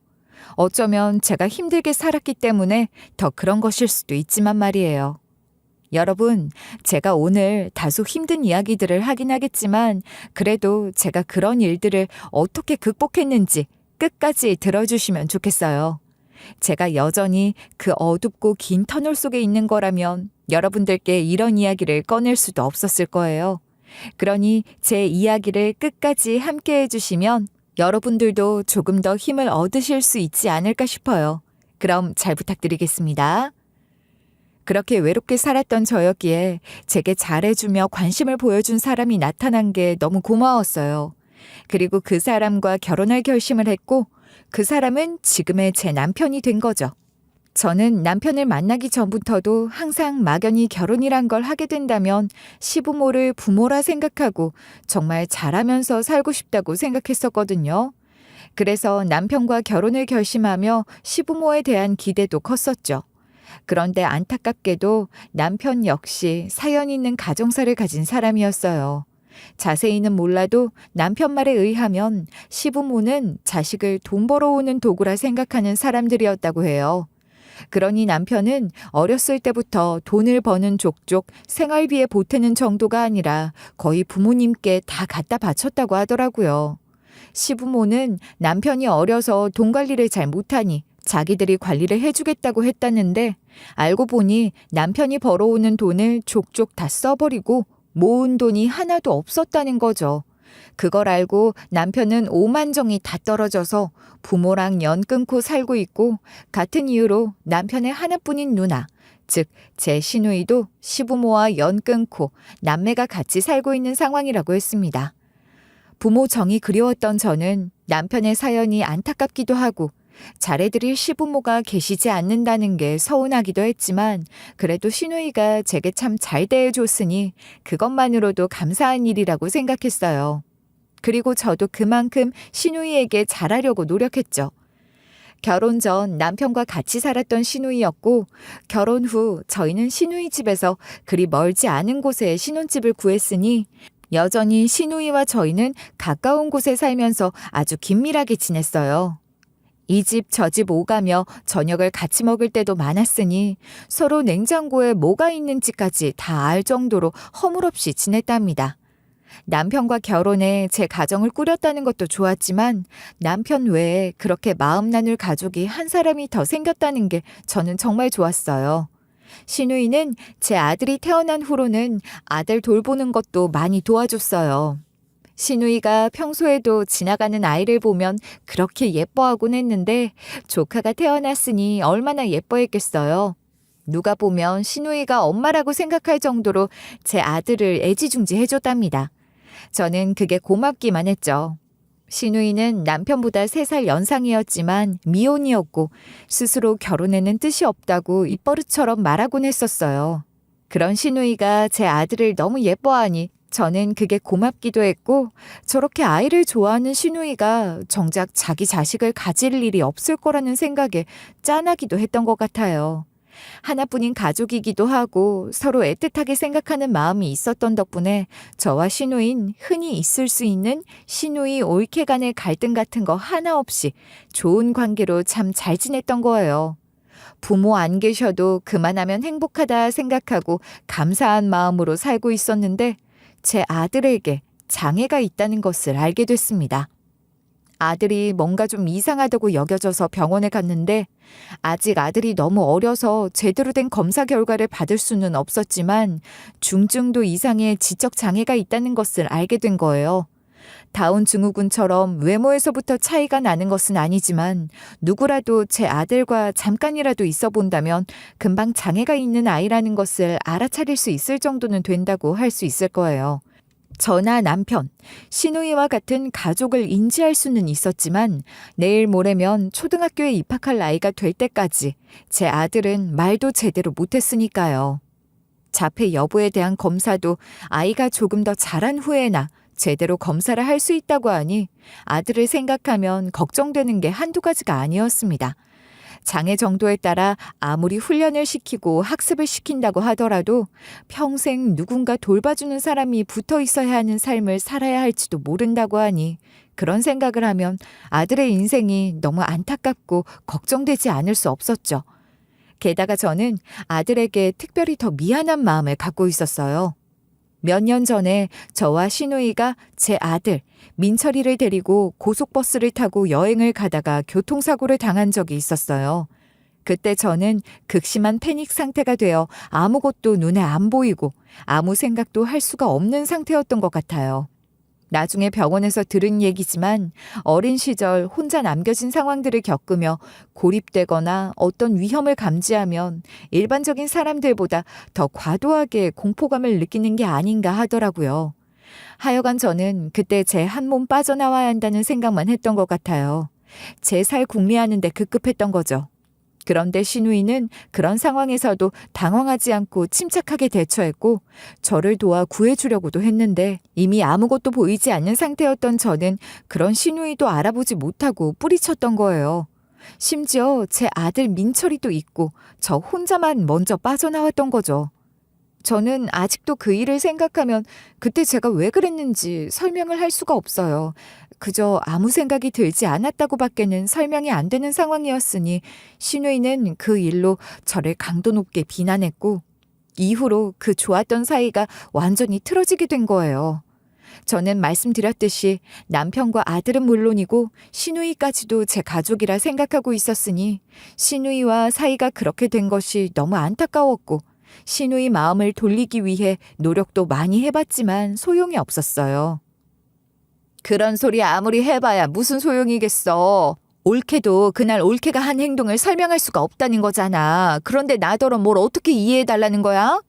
어쩌면 제가 힘들게 살았기 때문에 더 그런 것일 수도 있지만 말이에요. 여러분, 제가 오늘 다소 힘든 이야기들을 하긴 하겠지만 그래도 제가 그런 일들을 어떻게 극복했는지 끝까지 들어주시면 좋겠어요. 제가 여전히 그 어둡고 긴 터널 속에 있는 거라면 여러분들께 이런 이야기를 꺼낼 수도 없었을 거예요. 그러니 제 이야기를 끝까지 함께 해주시면 여러분들도 조금 더 힘을 얻으실 수 있지 않을까 싶어요. 그럼 잘 부탁드리겠습니다. 그렇게 외롭게 살았던 저였기에 제게 잘해주며 관심을 보여준 사람이 나타난 게 너무 고마웠어요. 그리고 그 사람과 결혼할 결심을 했고 그 사람은 지금의 제 남편이 된 거죠. 저는 남편을 만나기 전부터도 항상 막연히 결혼이란 걸 하게 된다면 시부모를 부모라 생각하고 정말 잘하면서 살고 싶다고 생각했었거든요. 그래서 남편과 결혼을 결심하며 시부모에 대한 기대도 컸었죠. 그런데 안타깝게도 남편 역시 사연 있는 가정사를 가진 사람이었어요. 자세히는 몰라도 남편 말에 의하면 시부모는 자식을 돈 벌어오는 도구라 생각하는 사람들이었다고 해요. 그러니 남편은 어렸을 때부터 돈을 버는 족족 생활비에 보태는 정도가 아니라 거의 부모님께 다 갖다 바쳤다고 하더라고요. 시부모는 남편이 어려서 돈 관리를 잘 못하니 자기들이 관리를 해주겠다고 했다는데 알고 보니 남편이 벌어오는 돈을 족족 다 써버리고 모은 돈이 하나도 없었다는 거죠. 그걸 알고 남편은 오만정이 다 떨어져서 부모랑 연 끊고 살고 있고 같은 이유로 남편의 하나뿐인 누나, 즉 제 시누이도 시부모와 연 끊고 남매가 같이 살고 있는 상황이라고 했습니다. 부모 정이 그리웠던 저는 남편의 사연이 안타깝기도 하고 잘해드릴 시부모가 계시지 않는다는 게 서운하기도 했지만 그래도 시누이가 제게 참 잘 대해줬으니 그것만으로도 감사한 일이라고 생각했어요. 그리고 저도 그만큼 시누이에게 잘하려고 노력했죠. 결혼 전 남편과 같이 살았던 시누이였고 결혼 후 저희는 시누이 집에서 그리 멀지 않은 곳에 신혼집을 구했으니 여전히 시누이와 저희는 가까운 곳에 살면서 아주 긴밀하게 지냈어요. 이 집 저 집 오가며 저녁을 같이 먹을 때도 많았으니 서로 냉장고에 뭐가 있는지까지 다 알 정도로 허물없이 지냈답니다. 남편과 결혼해 제 가정을 꾸렸다는 것도 좋았지만 남편 외에 그렇게 마음 나눌 가족이 한 사람이 더 생겼다는 게 저는 정말 좋았어요. 시누이는 제 아들이 태어난 후로는 아들 돌보는 것도 많이 도와줬어요. 시누이가 평소에도 지나가는 아이를 보면 그렇게 예뻐하곤 했는데 조카가 태어났으니 얼마나 예뻐했겠어요. 누가 보면 시누이가 엄마라고 생각할 정도로 제 아들을 애지중지 해줬답니다. 저는 그게 고맙기만 했죠. 시누이는 남편보다 3살 연상이었지만 미혼이었고 스스로 결혼에는 뜻이 없다고 입버릇처럼 말하곤 했었어요. 그런 시누이가 제 아들을 너무 예뻐하니 저는 그게 고맙기도 했고 저렇게 아이를 좋아하는 시누이가 정작 자기 자식을 가질 일이 없을 거라는 생각에 짠하기도 했던 것 같아요. 하나뿐인 가족이기도 하고 서로 애틋하게 생각하는 마음이 있었던 덕분에 저와 시누이는 흔히 있을 수 있는 시누이 올케 간의 갈등 같은 거 하나 없이 좋은 관계로 참 잘 지냈던 거예요. 부모 안 계셔도 그만하면 행복하다 생각하고 감사한 마음으로 살고 있었는데 제 아들에게 장애가 있다는 것을 알게 됐습니다. 아들이 뭔가 좀 이상하다고 여겨져서 병원에 갔는데 아직 아들이 너무 어려서 제대로 된 검사 결과를 받을 수는 없었지만 중증도 이상의 지적 장애가 있다는 것을 알게 된 거예요. 다운 증후군처럼 외모에서부터 차이가 나는 것은 아니지만 누구라도 제 아들과 잠깐이라도 있어 본다면 금방 장애가 있는 아이라는 것을 알아차릴 수 있을 정도는 된다고 할 수 있을 거예요. 저나 남편, 시누이와 같은 가족을 인지할 수는 있었지만 내일 모레면 초등학교에 입학할 나이가 될 때까지 제 아들은 말도 제대로 못했으니까요. 자폐 여부에 대한 검사도 아이가 조금 더 자란 후에나 제대로 검사를 할 수 있다고 하니 아들을 생각하면 걱정되는 게 한두 가지가 아니었습니다. 장애 정도에 따라 아무리 훈련을 시키고 학습을 시킨다고 하더라도 평생 누군가 돌봐주는 사람이 붙어 있어야 하는 삶을 살아야 할지도 모른다고 하니 그런 생각을 하면 아들의 인생이 너무 안타깝고 걱정되지 않을 수 없었죠. 게다가 저는 아들에게 특별히 더 미안한 마음을 갖고 있었어요. 몇 년 전에 저와 시누이가 제 아들 민철이를 데리고 고속버스를 타고 여행을 가다가 교통사고를 당한 적이 있었어요. 그때 저는 극심한 패닉 상태가 되어 아무것도 눈에 안 보이고 아무 생각도 할 수가 없는 상태였던 것 같아요. 나중에 병원에서 들은 얘기지만 어린 시절 혼자 남겨진 상황들을 겪으며 고립되거나 어떤 위험을 감지하면 일반적인 사람들보다 더 과도하게 공포감을 느끼는 게 아닌가 하더라고요. 하여간 저는 그때 제 한 몸 빠져나와야 한다는 생각만 했던 것 같아요. 제 살 궁리하는 데 급급했던 거죠. 그런데 시누이는 그런 상황에서도 당황하지 않고 침착하게 대처했고 저를 도와 구해주려고도 했는데 이미 아무것도 보이지 않는 상태였던 저는 그런 시누이도 알아보지 못하고 뿌리쳤던 거예요. 심지어 제 아들 민철이도 있고 저 혼자만 먼저 빠져나왔던 거죠. 저는 아직도 그 일을 생각하면 그때 제가 왜 그랬는지 설명을 할 수가 없어요. 그저 아무 생각이 들지 않았다고 밖에는 설명이 안 되는 상황이었으니 신우이는 그 일로 저를 강도 높게 비난했고 이후로 그 좋았던 사이가 완전히 틀어지게 된 거예요. 저는 말씀드렸듯이 남편과 아들은 물론이고 신우이까지도 제 가족이라 생각하고 있었으니 신우이와 사이가 그렇게 된 것이 너무 안타까웠고 신우이 마음을 돌리기 위해 노력도 많이 해봤지만 소용이 없었어요. 그런 소리 아무리 해봐야 무슨 소용이겠어. 올케도 그날 올케가 한 행동을 설명할 수가 없다는 거잖아. 그런데 나더러 뭘 어떻게 이해해달라는 거야?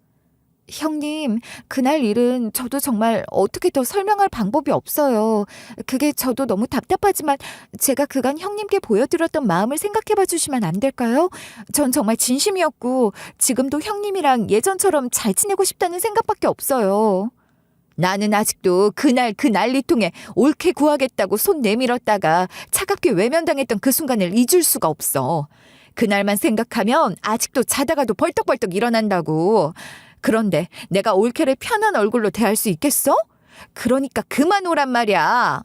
형님, 그날 일은 저도 정말 어떻게 더 설명할 방법이 없어요. 그게 저도 너무 답답하지만 제가 그간 형님께 보여드렸던 마음을 생각해봐 주시면 안 될까요? 전 정말 진심이었고 지금도 형님이랑 예전처럼 잘 지내고 싶다는 생각밖에 없어요. 나는 아직도 그날 그 난리통에 옳게 구하겠다고 손 내밀었다가 차갑게 외면당했던 그 순간을 잊을 수가 없어. 그날만 생각하면 아직도 자다가도 벌떡벌떡 일어난다고. 그런데 내가 올케를 편한 얼굴로 대할 수 있겠어? 그러니까 그만 오란 말이야.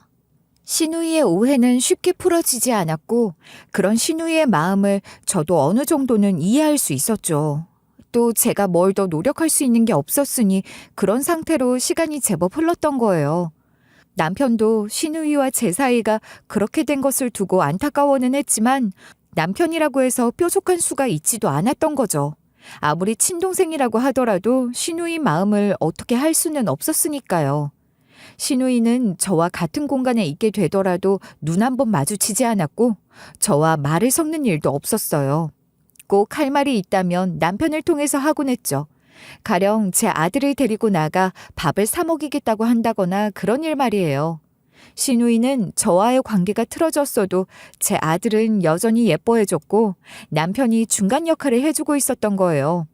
신우이의 오해는 쉽게 풀어지지 않았고 그런 신우이의 마음을 저도 어느 정도는 이해할 수 있었죠. 또 제가 뭘 더 노력할 수 있는 게 없었으니 그런 상태로 시간이 제법 흘렀던 거예요. 남편도 신우이와 제 사이가 그렇게 된 것을 두고 안타까워는 했지만 남편이라고 해서 뾰족한 수가 있지도 않았던 거죠. 아무리 친동생이라고 하더라도 신우이 마음을 어떻게 할 수는 없었으니까요. 신우이는 저와 같은 공간에 있게 되더라도 눈 한 번 마주치지 않았고 저와 말을 섞는 일도 없었어요. 꼭 할 말이 있다면 남편을 통해서 하곤 했죠. 가령 제 아들을 데리고 나가 밥을 사 먹이겠다고 한다거나 그런 일 말이에요. 신우이는 저와의 관계가 틀어졌어도 제 아들은 여전히 예뻐해줬고 남편이 중간 역할을 해주고 있었던 거예요.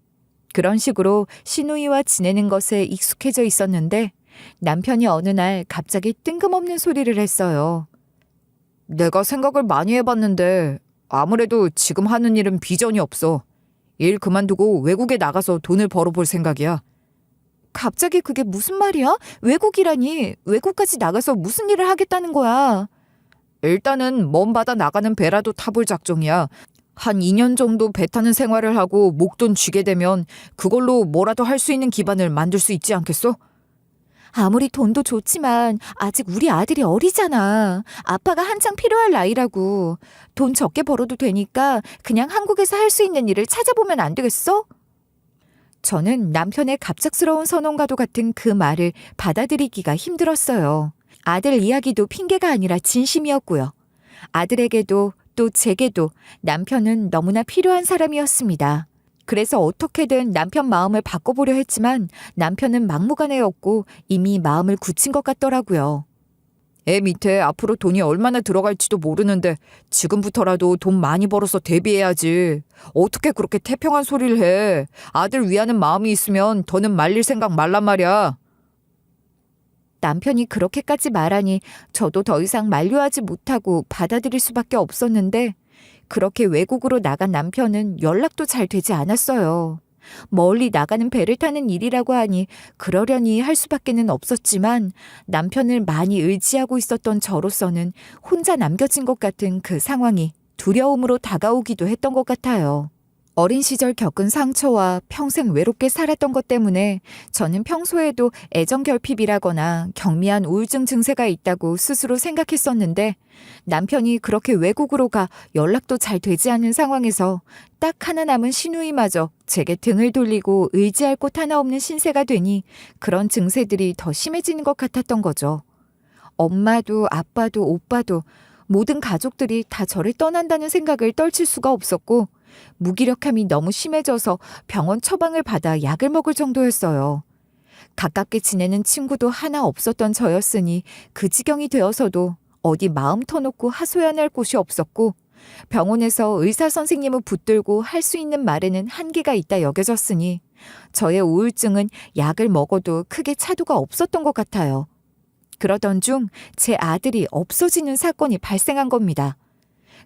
그런 식으로 신우이와 지내는 것에 익숙해져 있었는데 남편이 어느 날 갑자기 뜬금없는 소리를 했어요. 내가 생각을 많이 해봤는데 아무래도 지금 하는 일은 비전이 없어. 일 그만두고 외국에 나가서 돈을 벌어볼 생각이야. 갑자기 그게 무슨 말이야? 외국이라니. 외국까지 나가서 무슨 일을 하겠다는 거야? 일단은 먼 바다 나가는 배라도 타볼 작정이야. 한 2년 정도 배 타는 생활을 하고 목돈 쥐게 되면 그걸로 뭐라도 할 수 있는 기반을 만들 수 있지 않겠어? 아무리 돈도 좋지만 아직 우리 아들이 어리잖아. 아빠가 한창 필요할 나이라고. 돈 적게 벌어도 되니까 그냥 한국에서 할 수 있는 일을 찾아보면 안 되겠어? 저는 남편의 갑작스러운 선언과도 같은 그 말을 받아들이기가 힘들었어요. 아들 이야기도 핑계가 아니라 진심이었고요. 아들에게도 또 제게도 남편은 너무나 필요한 사람이었습니다. 그래서 어떻게든 남편 마음을 바꿔보려 했지만 남편은 막무가내였고 이미 마음을 굳힌 것 같더라고요. 애 밑에 앞으로 돈이 얼마나 들어갈지도 모르는데 지금부터라도 돈 많이 벌어서 대비해야지. 어떻게 그렇게 태평한 소리를 해. 아들 위하는 마음이 있으면 더는 말릴 생각 말란 말이야. 남편이 그렇게까지 말하니 저도 더 이상 만류하지 못하고 받아들일 수밖에 없었는데 그렇게 외국으로 나간 남편은 연락도 잘 되지 않았어요. 멀리 나가는 배를 타는 일이라고 하니 그러려니 할 수밖에는 없었지만 남편을 많이 의지하고 있었던 저로서는 혼자 남겨진 것 같은 그 상황이 두려움으로 다가오기도 했던 것 같아요. 어린 시절 겪은 상처와 평생 외롭게 살았던 것 때문에 저는 평소에도 애정결핍이라거나 경미한 우울증 증세가 있다고 스스로 생각했었는데 남편이 그렇게 외국으로 가 연락도 잘 되지 않은 상황에서 딱 하나 남은 시누이마저 제게 등을 돌리고 의지할 곳 하나 없는 신세가 되니 그런 증세들이 더 심해지는 것 같았던 거죠. 엄마도 아빠도 오빠도 모든 가족들이 다 저를 떠난다는 생각을 떨칠 수가 없었고 무기력함이 너무 심해져서 병원 처방을 받아 약을 먹을 정도였어요. 가깝게 지내는 친구도 하나 없었던 저였으니 그 지경이 되어서도 어디 마음 터놓고 하소연할 곳이 없었고 병원에서 의사 선생님을 붙들고 할 수 있는 말에는 한계가 있다 여겨졌으니 저의 우울증은 약을 먹어도 크게 차도가 없었던 것 같아요. 그러던 중 제 아들이 없어지는 사건이 발생한 겁니다.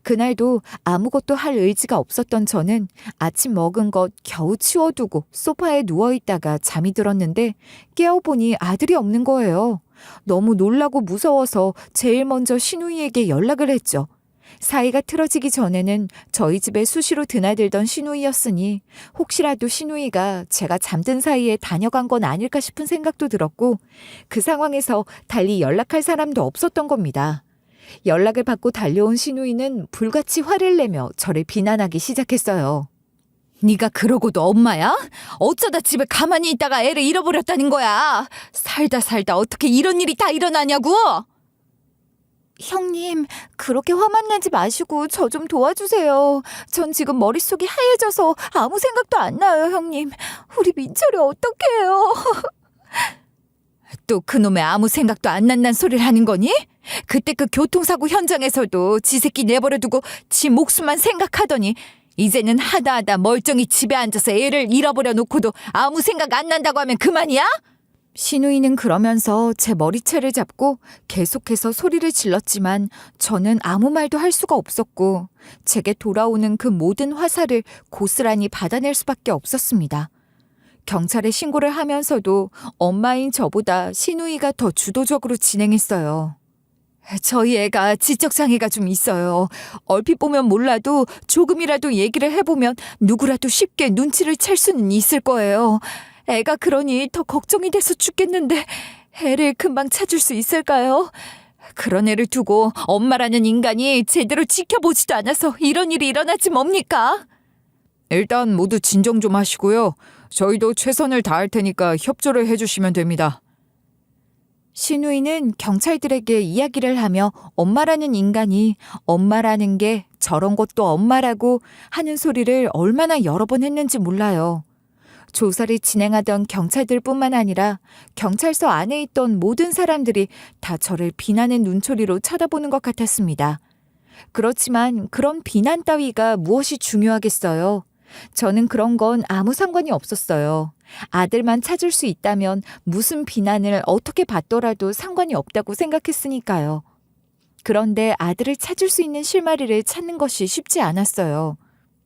그날도 아무것도 할 의지가 없었던 저는 아침 먹은 것 겨우 치워두고 소파에 누워있다가 잠이 들었는데 깨어보니 아들이 없는 거예요. 너무 놀라고 무서워서 제일 먼저 신우이에게 연락을 했죠. 사이가 틀어지기 전에는 저희 집에 수시로 드나들던 신우이였으니 혹시라도 신우이가 제가 잠든 사이에 다녀간 건 아닐까 싶은 생각도 들었고 그 상황에서 달리 연락할 사람도 없었던 겁니다. 연락을 받고 달려온 신우이는 불같이 화를 내며 저를 비난하기 시작했어요. 네가 그러고도 엄마야? 어쩌다 집에 가만히 있다가 애를 잃어버렸다는 거야. 살다 어떻게 이런 일이 다 일어나냐고. 형님, 그렇게 화만 내지 마시고 저 좀 도와주세요. 전 지금 머릿속이 하얘져서 아무 생각도 안 나요, 형님. 우리 민철이 어떡해요? 또 그놈의 아무 생각도 안 난다는 소리를 하는 거니? 그때 그 교통사고 현장에서도 지 새끼 내버려두고 지 목숨만 생각하더니 이제는 하다 멀쩡히 집에 앉아서 애를 잃어버려 놓고도 아무 생각 안 난다고 하면 그만이야? 신우이는 그러면서 제 머리채를 잡고 계속해서 소리를 질렀지만 저는 아무 말도 할 수가 없었고 제게 돌아오는 그 모든 화살을 고스란히 받아낼 수밖에 없었습니다. 경찰에 신고를 하면서도 엄마인 저보다 신우이가 더 주도적으로 진행했어요. 저희 애가 지적장애가 좀 있어요. 얼핏 보면 몰라도 조금이라도 얘기를 해보면 누구라도 쉽게 눈치를 챌 수는 있을 거예요. 애가 그러니 더 걱정이 돼서 죽겠는데 애를 금방 찾을 수 있을까요? 그런 애를 두고 엄마라는 인간이 제대로 지켜보지도 않아서 이런 일이 일어나지 뭡니까? 일단 모두 진정 좀 하시고요. 저희도 최선을 다할 테니까 협조를 해주시면 됩니다. 신우이는 경찰들에게 이야기를 하며 엄마라는 인간이 엄마라는 게 저런 것도 엄마라고 하는 소리를 얼마나 여러 번 했는지 몰라요. 조사를 진행하던 경찰들뿐만 아니라 경찰서 안에 있던 모든 사람들이 다 저를 비난의 눈초리로 쳐다보는 것 같았습니다. 그렇지만 그런 비난 따위가 무엇이 중요하겠어요. 저는 그런 건 아무 상관이 없었어요. 아들만 찾을 수 있다면 무슨 비난을 어떻게 받더라도 상관이 없다고 생각했으니까요. 그런데 아들을 찾을 수 있는 실마리를 찾는 것이 쉽지 않았어요.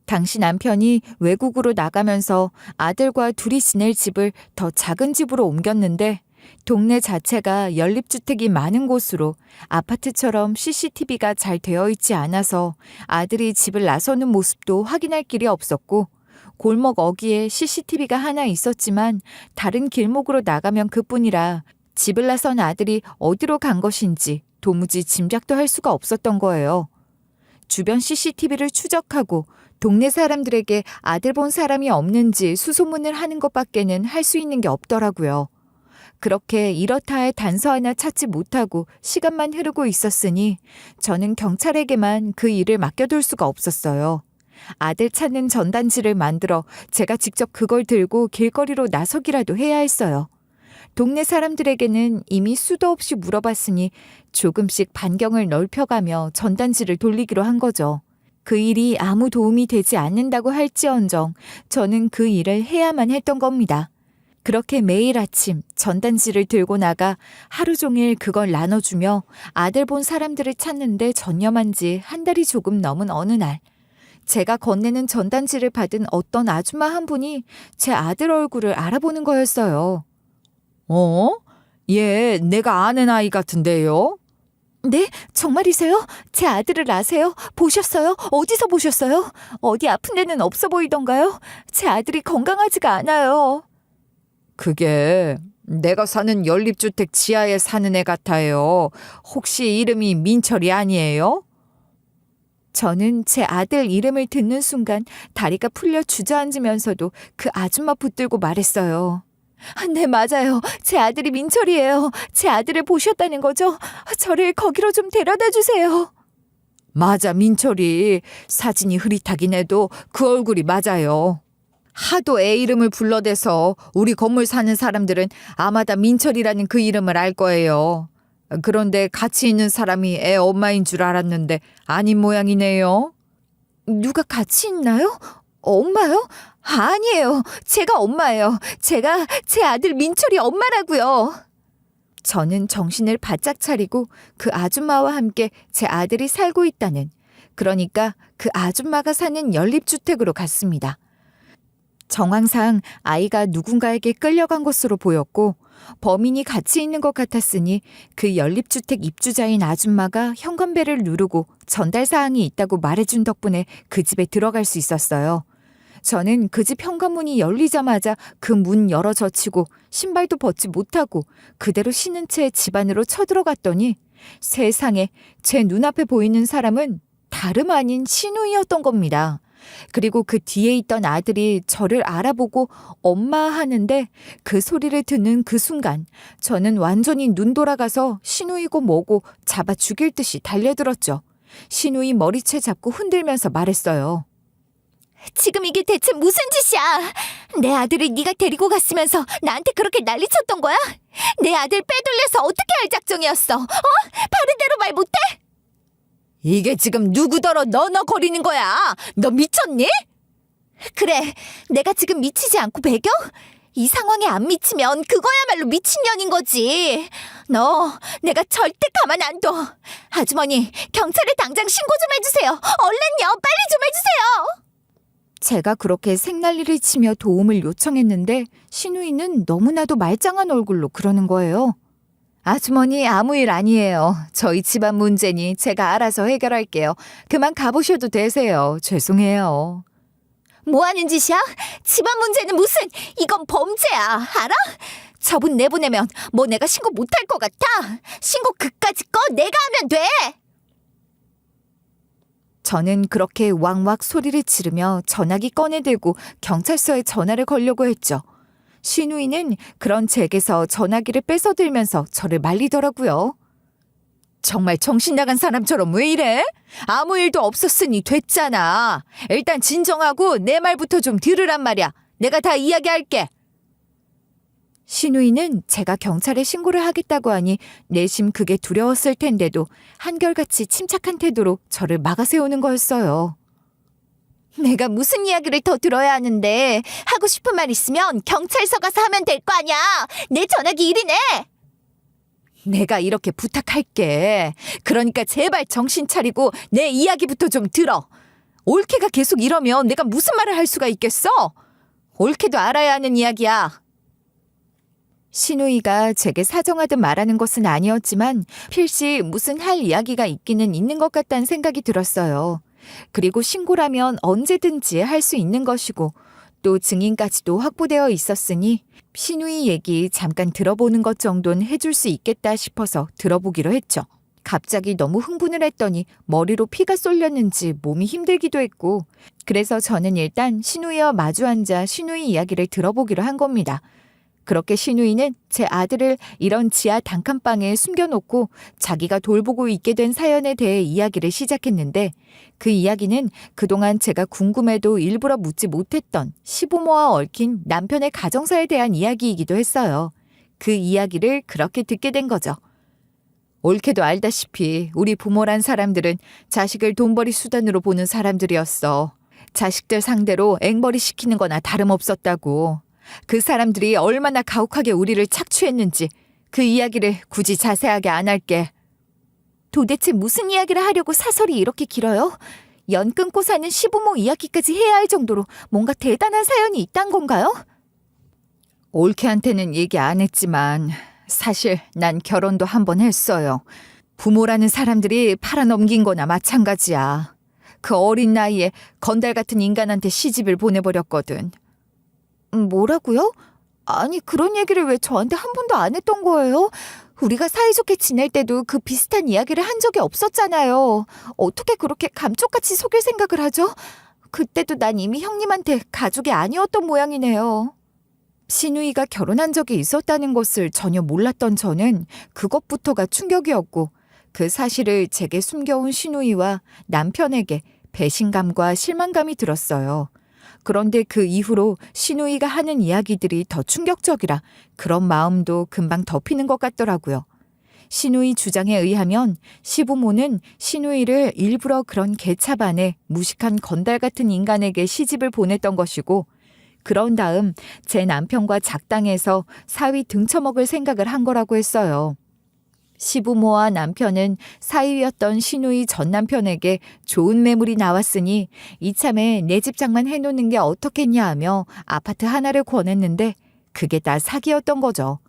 당시 남편이 외국으로 나가면서 아들과 둘이 지낼 집을 더 작은 집으로 옮겼는데 동네 자체가 연립주택이 많은 곳으로 아파트처럼 CCTV가 잘 되어 있지 않아서 아들이 집을 나서는 모습도 확인할 길이 없었고 골목 어귀에 CCTV가 하나 있었지만 다른 길목으로 나가면 그뿐이라 집을 나선 아들이 어디로 간 것인지 도무지 짐작도 할 수가 없었던 거예요. 주변 CCTV를 추적하고 동네 사람들에게 아들 본 사람이 없는지 수소문을 하는 것밖에는 할 수 있는 게 없더라고요. 그렇게 이렇다 할 단서 하나 찾지 못하고 시간만 흐르고 있었으니 저는 경찰에게만 그 일을 맡겨둘 수가 없었어요. 아들 찾는 전단지를 만들어 제가 직접 그걸 들고 길거리로 나서기라도 해야 했어요. 동네 사람들에게는 이미 수도 없이 물어봤으니 조금씩 반경을 넓혀가며 전단지를 돌리기로 한 거죠. 그 일이 아무 도움이 되지 않는다고 할지언정 저는 그 일을 해야만 했던 겁니다. 그렇게 매일 아침 전단지를 들고 나가 하루 종일 그걸 나눠주며 아들 본 사람들을 찾는데 전념한 지 한 달이 조금 넘은 어느 날 제가 건네는 전단지를 받은 어떤 아줌마 한 분이 제 아들 얼굴을 알아보는 거였어요. 얘 내가 아는 아이 같은데요? 네? 정말이세요? 제 아들을 아세요? 보셨어요? 어디서 보셨어요? 어디 아픈 데는 없어 보이던가요? 제 아들이 건강하지가 않아요. 그게 내가 사는 연립주택 지하에 사는 애 같아요. 혹시 이름이 민철이 아니에요? 저는 제 아들 이름을 듣는 순간 다리가 풀려 주저앉으면서도 그 아줌마 붙들고 말했어요. 네, 맞아요. 제 아들이 민철이에요. 제 아들을 보셨다는 거죠? 저를 거기로 좀 데려다 주세요. 맞아, 민철이. 사진이 흐릿하긴 해도 그 얼굴이 맞아요. 하도 애 이름을 불러대서 우리 건물 사는 사람들은 아마 다 민철이라는 그 이름을 알 거예요. 그런데 같이 있는 사람이 애 엄마인 줄 알았는데 아닌 모양이네요. 누가 같이 있나요? 엄마요? 아니에요. 제가 엄마예요. 제가 제 아들 민철이 엄마라고요. 저는 정신을 바짝 차리고 그 아줌마와 함께 제 아들이 살고 있다는 그러니까 그 아줌마가 사는 연립주택으로 갔습니다. 정황상 아이가 누군가에게 끌려간 것으로 보였고 범인이 같이 있는 것 같았으니 그 연립주택 입주자인 아줌마가 현관벨을 누르고 전달 사항이 있다고 말해준 덕분에 그 집에 들어갈 수 있었어요. 저는 그 집 현관문이 열리자마자 그 문 열어 젖히고 신발도 벗지 못하고 그대로 신은 채 집 안으로 쳐들어갔더니 세상에 제 눈앞에 보이는 사람은 다름 아닌 신우이였던 겁니다. 그리고 그 뒤에 있던 아들이 저를 알아보고 엄마 하는데 그 소리를 듣는 그 순간 저는 완전히 눈 돌아가서 신우이고 뭐고 잡아 죽일 듯이 달려들었죠. 신우이 머리채 잡고 흔들면서 말했어요. 지금 이게 대체 무슨 짓이야? 내 아들을 네가 데리고 갔으면서 나한테 그렇게 난리쳤던 거야? 내 아들 빼돌려서 어떻게 할 작정이었어? 바른 대로 말 못해? 이게 지금 누구더러 너너거리는 거야? 너 미쳤니? 그래, 내가 지금 미치지 않고 배겨? 이 상황에 안 미치면 그거야말로 미친년인 거지. 너 내가 절대 가만 안 둬. 아주머니, 경찰에 당장 신고 좀 해주세요. 얼른요, 빨리 좀 해주세요. 제가 그렇게 생난리를 치며 도움을 요청했는데 신우이는 너무나도 말짱한 얼굴로 그러는 거예요. 아주머니, 아무 일 아니에요. 저희 집안 문제니 제가 알아서 해결할게요. 그만 가보셔도 되세요. 죄송해요. 뭐 하는 짓이야? 집안 문제는 무슨, 이건 범죄야. 알아? 저분 내보내면 뭐 내가 신고 못할 것 같아? 신고 그까짓 거 내가 하면 돼. 저는 그렇게 왕왁 소리를 지르며 전화기 꺼내들고 경찰서에 전화를 걸려고 했죠. 신우이는 그런 제게서 전화기를 뺏어들면서 저를 말리더라고요. 정말 정신 나간 사람처럼 왜 이래? 아무 일도 없었으니 됐잖아. 일단 진정하고 내 말부터 좀 들으란 말이야. 내가 다 이야기할게. 신우이는 제가 경찰에 신고를 하겠다고 하니 내심 그게 두려웠을 텐데도 한결같이 침착한 태도로 저를 막아세우는 거였어요. 내가 무슨 이야기를 더 들어야 하는데, 하고 싶은 말 있으면 경찰서 가서 하면 될 거 아니야. 내 전화기 일이네. 내가 이렇게 부탁할게. 그러니까 제발 정신 차리고 내 이야기부터 좀 들어. 올케가 계속 이러면 내가 무슨 말을 할 수가 있겠어? 올케도 알아야 하는 이야기야. 신우이가 제게 사정하듯 말하는 것은 아니었지만 필시 무슨 할 이야기가 있기는 있는 것 같다는 생각이 들었어요. 그리고 신고라면 언제든지 할 수 있는 것이고 또 증인까지도 확보되어 있었으니 신우이 얘기 잠깐 들어보는 것 정도는 해줄 수 있겠다 싶어서 들어보기로 했죠. 갑자기 너무 흥분을 했더니 머리로 피가 쏠렸는지 몸이 힘들기도 했고 그래서 저는 일단 신우이와 마주 앉아 신우이 이야기를 들어보기로 한 겁니다. 그렇게 신우이는 제 아들을 이런 지하 단칸방에 숨겨놓고 자기가 돌보고 있게 된 사연에 대해 이야기를 시작했는데 그 이야기는 그동안 제가 궁금해도 일부러 묻지 못했던 시부모와 얽힌 남편의 가정사에 대한 이야기이기도 했어요. 그 이야기를 그렇게 듣게 된 거죠. 옳게도 알다시피 우리 부모란 사람들은 자식을 돈벌이 수단으로 보는 사람들이었어. 자식들 상대로 앵벌이 시키는 거나 다름없었다고. 그 사람들이 얼마나 가혹하게 우리를 착취했는지 그 이야기를 굳이 자세하게 안 할게. 도대체 무슨 이야기를 하려고 사설이 이렇게 길어요? 연 끊고 사는 시부모 이야기까지 해야 할 정도로 뭔가 대단한 사연이 있단 건가요? 올케한테는 얘기 안 했지만 사실 난 결혼도 한 번 했어요. 부모라는 사람들이 팔아넘긴 거나 마찬가지야. 그 어린 나이에 건달 같은 인간한테 시집을 보내버렸거든. 뭐라고요? 아니 그런 얘기를 왜 저한테 한 번도 안 했던 거예요? 우리가 사이좋게 지낼 때도 그 비슷한 이야기를 한 적이 없었잖아요. 어떻게 그렇게 감쪽같이 속일 생각을 하죠? 그때도 난 이미 형님한테 가족이 아니었던 모양이네요. 신우이가 결혼한 적이 있었다는 것을 전혀 몰랐던 저는 그것부터가 충격이었고 그 사실을 제게 숨겨온 신우이와 남편에게 배신감과 실망감이 들었어요. 그런데 그 이후로 신우이가 하는 이야기들이 더 충격적이라 그런 마음도 금방 덮이는 것 같더라고요. 신우이 주장에 의하면 시부모는 신우이를 일부러 그런 개차반에 무식한 건달 같은 인간에게 시집을 보냈던 것이고 그런 다음 제 남편과 작당해서 사위 등쳐먹을 생각을 한 거라고 했어요. 시부모와 남편은 사위였던 신우이 전 남편에게 좋은 매물이 나왔으니 이참에 내 집 장만 해놓는 게 어떻겠냐 하며 아파트 하나를 권했는데 그게 다 사기였던 거죠.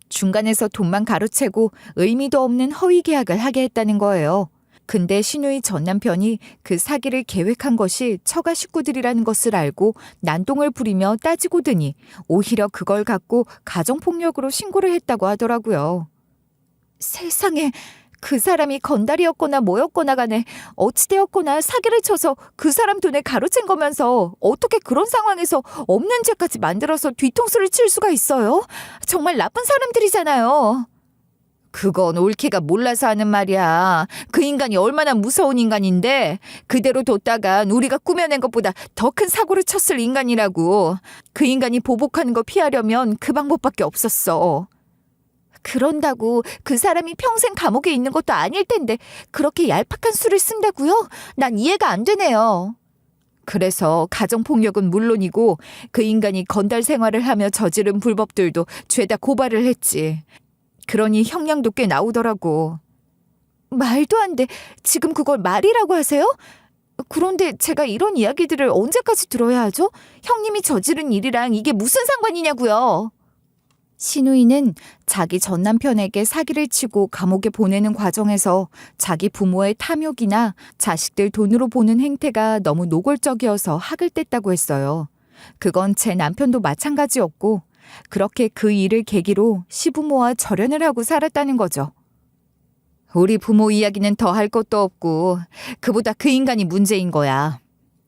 중간에서 돈만 가로채고 의미도 없는 허위 계약을 하게 했다는 거예요. 근데 신우이 전 남편이 그 사기를 계획한 것이 처가 식구들이라는 것을 알고 난동을 부리며 따지고 드니 오히려 그걸 갖고 가정폭력으로 신고를 했다고 하더라고요. 세상에, 그 사람이 건달이었거나 뭐였거나 간에 어찌되었거나 사기를 쳐서 그 사람 돈을 가로챈 거면서 어떻게 그런 상황에서 없는 죄까지 만들어서 뒤통수를 칠 수가 있어요? 정말 나쁜 사람들이잖아요. 그건 올케가 몰라서 하는 말이야. 그 인간이 얼마나 무서운 인간인데 그대로 뒀다간 우리가 꾸며낸 것보다 더 큰 사고를 쳤을 인간이라고. 그 인간이 보복하는 거 피하려면 그 방법밖에 없었어. 그런다고 그 사람이 평생 감옥에 있는 것도 아닐 텐데 그렇게 얄팍한 수를 쓴다고요? 난 이해가 안 되네요. 그래서 가정폭력은 물론이고 그 인간이 건달 생활을 하며 저지른 불법들도 죄다 고발을 했지. 그러니 형량도 꽤 나오더라고. 말도 안 돼. 지금 그걸 말이라고 하세요? 그런데 제가 이런 이야기들을 언제까지 들어야 하죠? 형님이 저지른 일이랑 이게 무슨 상관이냐고요? 신우이는 자기 전 남편에게 사기를 치고 감옥에 보내는 과정에서 자기 부모의 탐욕이나 자식들 돈으로 보는 행태가 너무 노골적이어서 학을 뗐다고 했어요. 그건 제 남편도 마찬가지였고 그렇게 그 일을 계기로 시부모와 절연을 하고 살았다는 거죠. 우리 부모 이야기는 더 할 것도 없고 그보다 그 인간이 문제인 거야.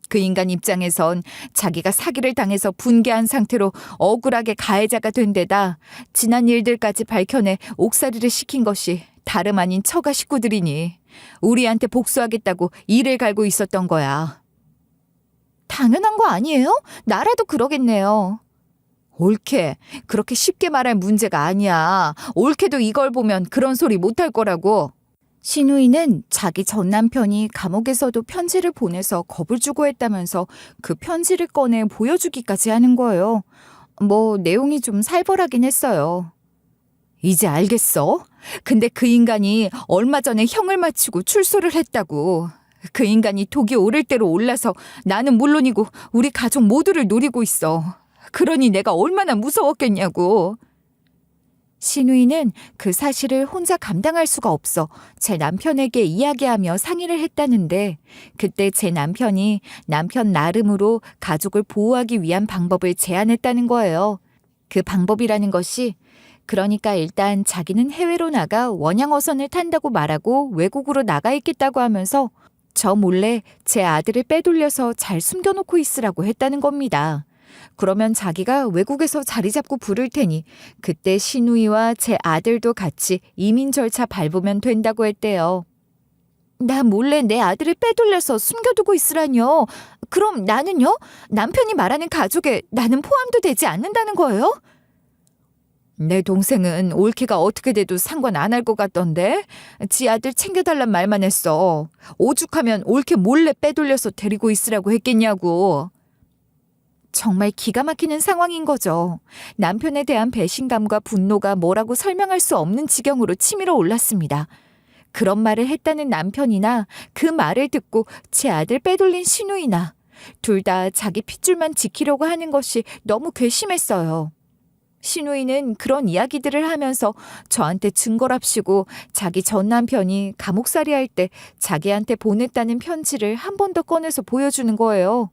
그 인간 입장에선 자기가 사기를 당해서 분개한 상태로 억울하게 가해자가 된 데다 지난 일들까지 밝혀내 옥살이를 시킨 것이 다름 아닌 처가 식구들이니 우리한테 복수하겠다고 이를 갈고 있었던 거야. 당연한 거 아니에요? 나라도 그러겠네요. 올케, 그렇게 쉽게 말할 문제가 아니야. 올케도 이걸 보면 그런 소리 못할 거라고. 신우이는 자기 전 남편이 감옥에서도 편지를 보내서 겁을 주고 했다면서 그 편지를 꺼내 보여주기까지 하는 거예요. 뭐 내용이 좀 살벌하긴 했어요. 이제 알겠어? 근데 그 인간이 얼마 전에 형을 마치고 출소를 했다고. 그 인간이 독이 오를 대로 올라서 나는 물론이고 우리 가족 모두를 노리고 있어. 그러니 내가 얼마나 무서웠겠냐고. 신우이는 그 사실을 혼자 감당할 수가 없어 제 남편에게 이야기하며 상의를 했다는데 그때 제 남편이 남편 나름으로 가족을 보호하기 위한 방법을 제안했다는 거예요. 그 방법이라는 것이 그러니까 일단 자기는 해외로 나가 원양어선을 탄다고 말하고 외국으로 나가 있겠다고 하면서 저 몰래 제 아들을 빼돌려서 잘 숨겨놓고 있으라고 했다는 겁니다. 그러면 자기가 외국에서 자리 잡고 부를 테니 그때 신우이와 제 아들도 같이 이민 절차 밟으면 된다고 했대요. 나 몰래 내 아들을 빼돌려서 숨겨두고 있으라뇨. 그럼 나는요? 남편이 말하는 가족에 나는 포함도 되지 않는다는 거예요? 내 동생은 올케가 어떻게 돼도 상관 안 할 것 같던데 지 아들 챙겨달란 말만 했어. 오죽하면 올케 몰래 빼돌려서 데리고 있으라고 했겠냐고. 정말 기가 막히는 상황인 거죠. 남편에 대한 배신감과 분노가 뭐라고 설명할 수 없는 지경으로 치밀어 올랐습니다. 그런 말을 했다는 남편이나 그 말을 듣고 제 아들 빼돌린 신우이나 둘 다 자기 핏줄만 지키려고 하는 것이 너무 괘씸했어요. 신우이는 그런 이야기들을 하면서 저한테 증거랍시고 자기 전 남편이 감옥살이 할 때 자기한테 보냈다는 편지를 한 번 더 꺼내서 보여주는 거예요.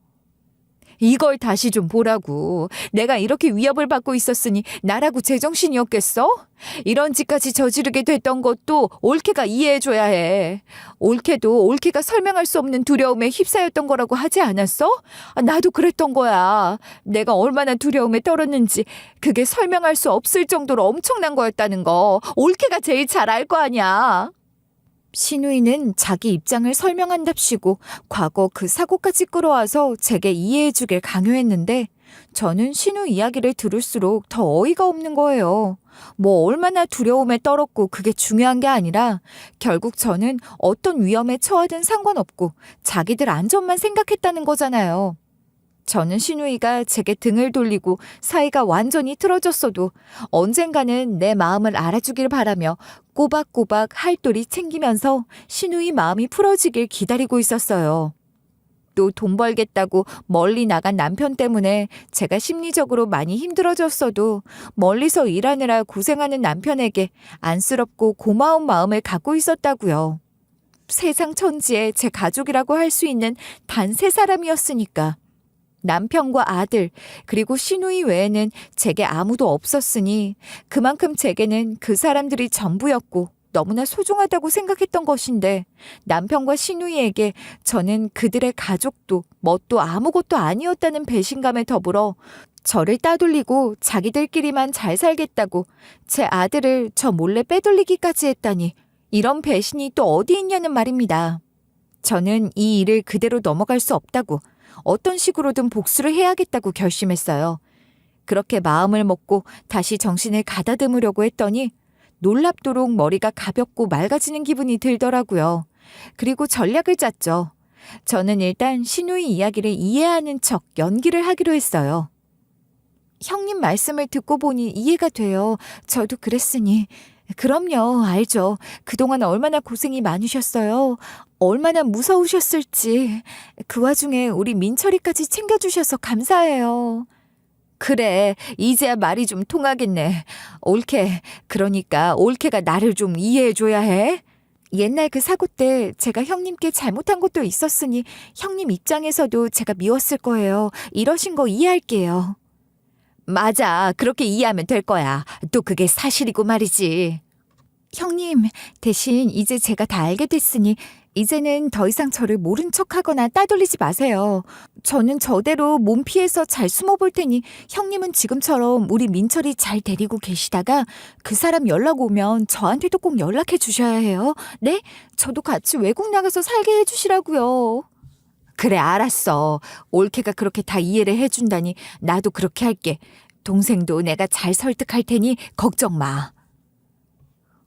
이걸 다시 좀 보라고. 내가 이렇게 위협을 받고 있었으니 나라고 제정신이었겠어? 이런 짓까지 저지르게 됐던 것도 올케가 이해해줘야 해. 올케도 올케가 설명할 수 없는 두려움에 휩싸였던 거라고 하지 않았어? 나도 그랬던 거야. 내가 얼마나 두려움에 떨었는지 그게 설명할 수 없을 정도로 엄청난 거였다는 거 올케가 제일 잘 알 거 아니야. 신우이는 자기 입장을 설명한답시고 과거 그 사고까지 끌어와서 제게 이해해주길 강요했는데 저는 신우 이야기를 들을수록 더 어이가 없는 거예요. 뭐 얼마나 두려움에 떨었고 그게 중요한 게 아니라 결국 저는 어떤 위험에 처하든 상관없고 자기들 안전만 생각했다는 거잖아요. 저는 신우이가 제게 등을 돌리고 사이가 완전히 틀어졌어도 언젠가는 내 마음을 알아주길 바라며 꼬박꼬박 할도리 챙기면서 신우이 마음이 풀어지길 기다리고 있었어요. 또 돈 벌겠다고 멀리 나간 남편 때문에 제가 심리적으로 많이 힘들어졌어도 멀리서 일하느라 고생하는 남편에게 안쓰럽고 고마운 마음을 갖고 있었다고요. 세상 천지에 제 가족이라고 할 수 있는 단 3사람이었으니까. 남편과 아들, 그리고 시누이 외에는 제게 아무도 없었으니 그만큼 제게는 그 사람들이 전부였고 너무나 소중하다고 생각했던 것인데 남편과 시누이에게 저는 그들의 가족도 뭣도 아무것도 아니었다는 배신감에 더불어 저를 따돌리고 자기들끼리만 잘 살겠다고 제 아들을 저 몰래 빼돌리기까지 했다니 이런 배신이 또 어디 있냐는 말입니다. 저는 이 일을 그대로 넘어갈 수 없다고 어떤 식으로든 복수를 해야겠다고 결심했어요. 그렇게 마음을 먹고 다시 정신을 가다듬으려고 했더니 놀랍도록 머리가 가볍고 맑아지는 기분이 들더라고요. 그리고 전략을 짰죠. 저는 일단 시누이 이야기를 이해하는 척 연기를 하기로 했어요. 형님 말씀을 듣고 보니 이해가 돼요. 저도 그랬으니. 그럼요, 알죠. 그동안 얼마나 고생이 많으셨어요. 얼마나 무서우셨을지. 그 와중에 우리 민철이까지 챙겨주셔서 감사해요. 그래, 이제야 말이 좀 통하겠네. 올케, 그러니까 올케가 나를 좀 이해해줘야 해. 옛날 그 사고 때 제가 형님께 잘못한 것도 있었으니 형님 입장에서도 제가 미웠을 거예요. 이러신 거 이해할게요. 맞아, 그렇게 이해하면 될 거야. 또 그게 사실이고 말이지. 형님, 대신 이제 제가 다 알게 됐으니 이제는 더 이상 저를 모른 척하거나 따돌리지 마세요. 저는 저대로 몸 피해서 잘 숨어볼 테니 형님은 지금처럼 우리 민철이 잘 데리고 계시다가 그 사람 연락 오면 저한테도 꼭 연락해 주셔야 해요. 네? 저도 같이 외국 나가서 살게 해주시라고요. 그래, 알았어. 올케가 그렇게 다 이해를 해준다니 나도 그렇게 할게. 동생도 내가 잘 설득할 테니 걱정 마.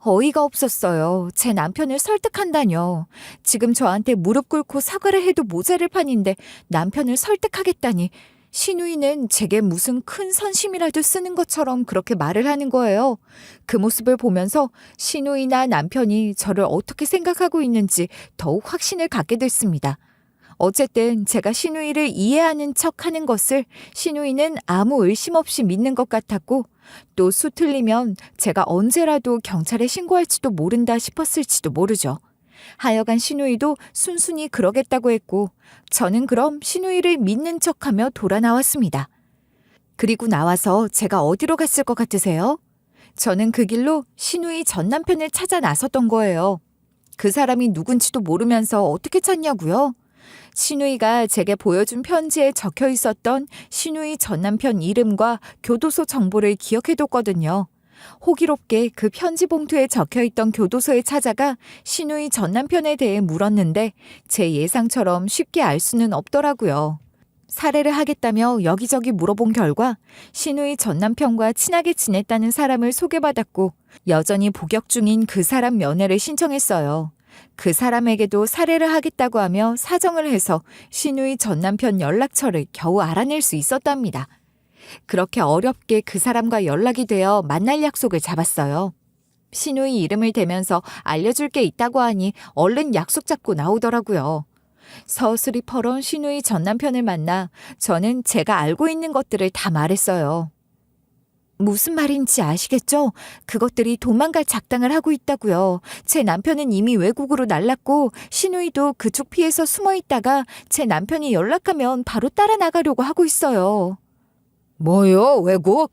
어이가 없었어요. 제 남편을 설득한다뇨. 지금 저한테 무릎 꿇고 사과를 해도 모자를 판인데 남편을 설득하겠다니. 시누이는 제게 무슨 큰 선심이라도 쓰는 것처럼 그렇게 말을 하는 거예요. 그 모습을 보면서 시누이나 남편이 저를 어떻게 생각하고 있는지 더욱 확신을 갖게 됐습니다. 어쨌든 제가 시누이를 이해하는 척하는 것을 시누이는 아무 의심 없이 믿는 것 같았고 또 수틀리면 제가 언제라도 경찰에 신고할지도 모른다 싶었을지도 모르죠. 하여간 시누이도 순순히 그러겠다고 했고 저는 그럼 시누이를 믿는 척하며 돌아 나왔습니다. 그리고 나와서 제가 어디로 갔을 것 같으세요? 저는 그 길로 시누이 전 남편을 찾아 나섰던 거예요. 그 사람이 누군지도 모르면서 어떻게 찾냐고요? 시누이가 제게 보여준 편지에 적혀 있었던 시누이 전 남편 이름과 교도소 정보를 기억해뒀거든요. 호기롭게 그 편지 봉투에 적혀있던 교도소에 찾아가 시누이 전 남편에 대해 물었는데 제 예상처럼 쉽게 알 수는 없더라고요. 살해를 하겠다며 여기저기 물어본 결과 시누이 전 남편과 친하게 지냈다는 사람을 소개받았고 여전히 복역 중인 그 사람 면회를 신청했어요. 그 사람에게도 살해를 하겠다고 하며 사정을 해서 시누이 전 남편 연락처를 겨우 알아낼 수 있었답니다. 그렇게 어렵게 그 사람과 연락이 되어 만날 약속을 잡았어요. 시누이 이름을 대면서 알려줄 게 있다고 하니 얼른 약속 잡고 나오더라고요. 서슬이 퍼런 시누이 전 남편을 만나 저는 제가 알고 있는 것들을 다 말했어요. 무슨 말인지 아시겠죠? 그것들이 도망갈 작당을 하고 있다고요. 제 남편은 이미 외국으로 날랐고 시누이도 그쪽 피해서 숨어 있다가 제 남편이 연락하면 바로 따라 나가려고 하고 있어요. 뭐요, 외국?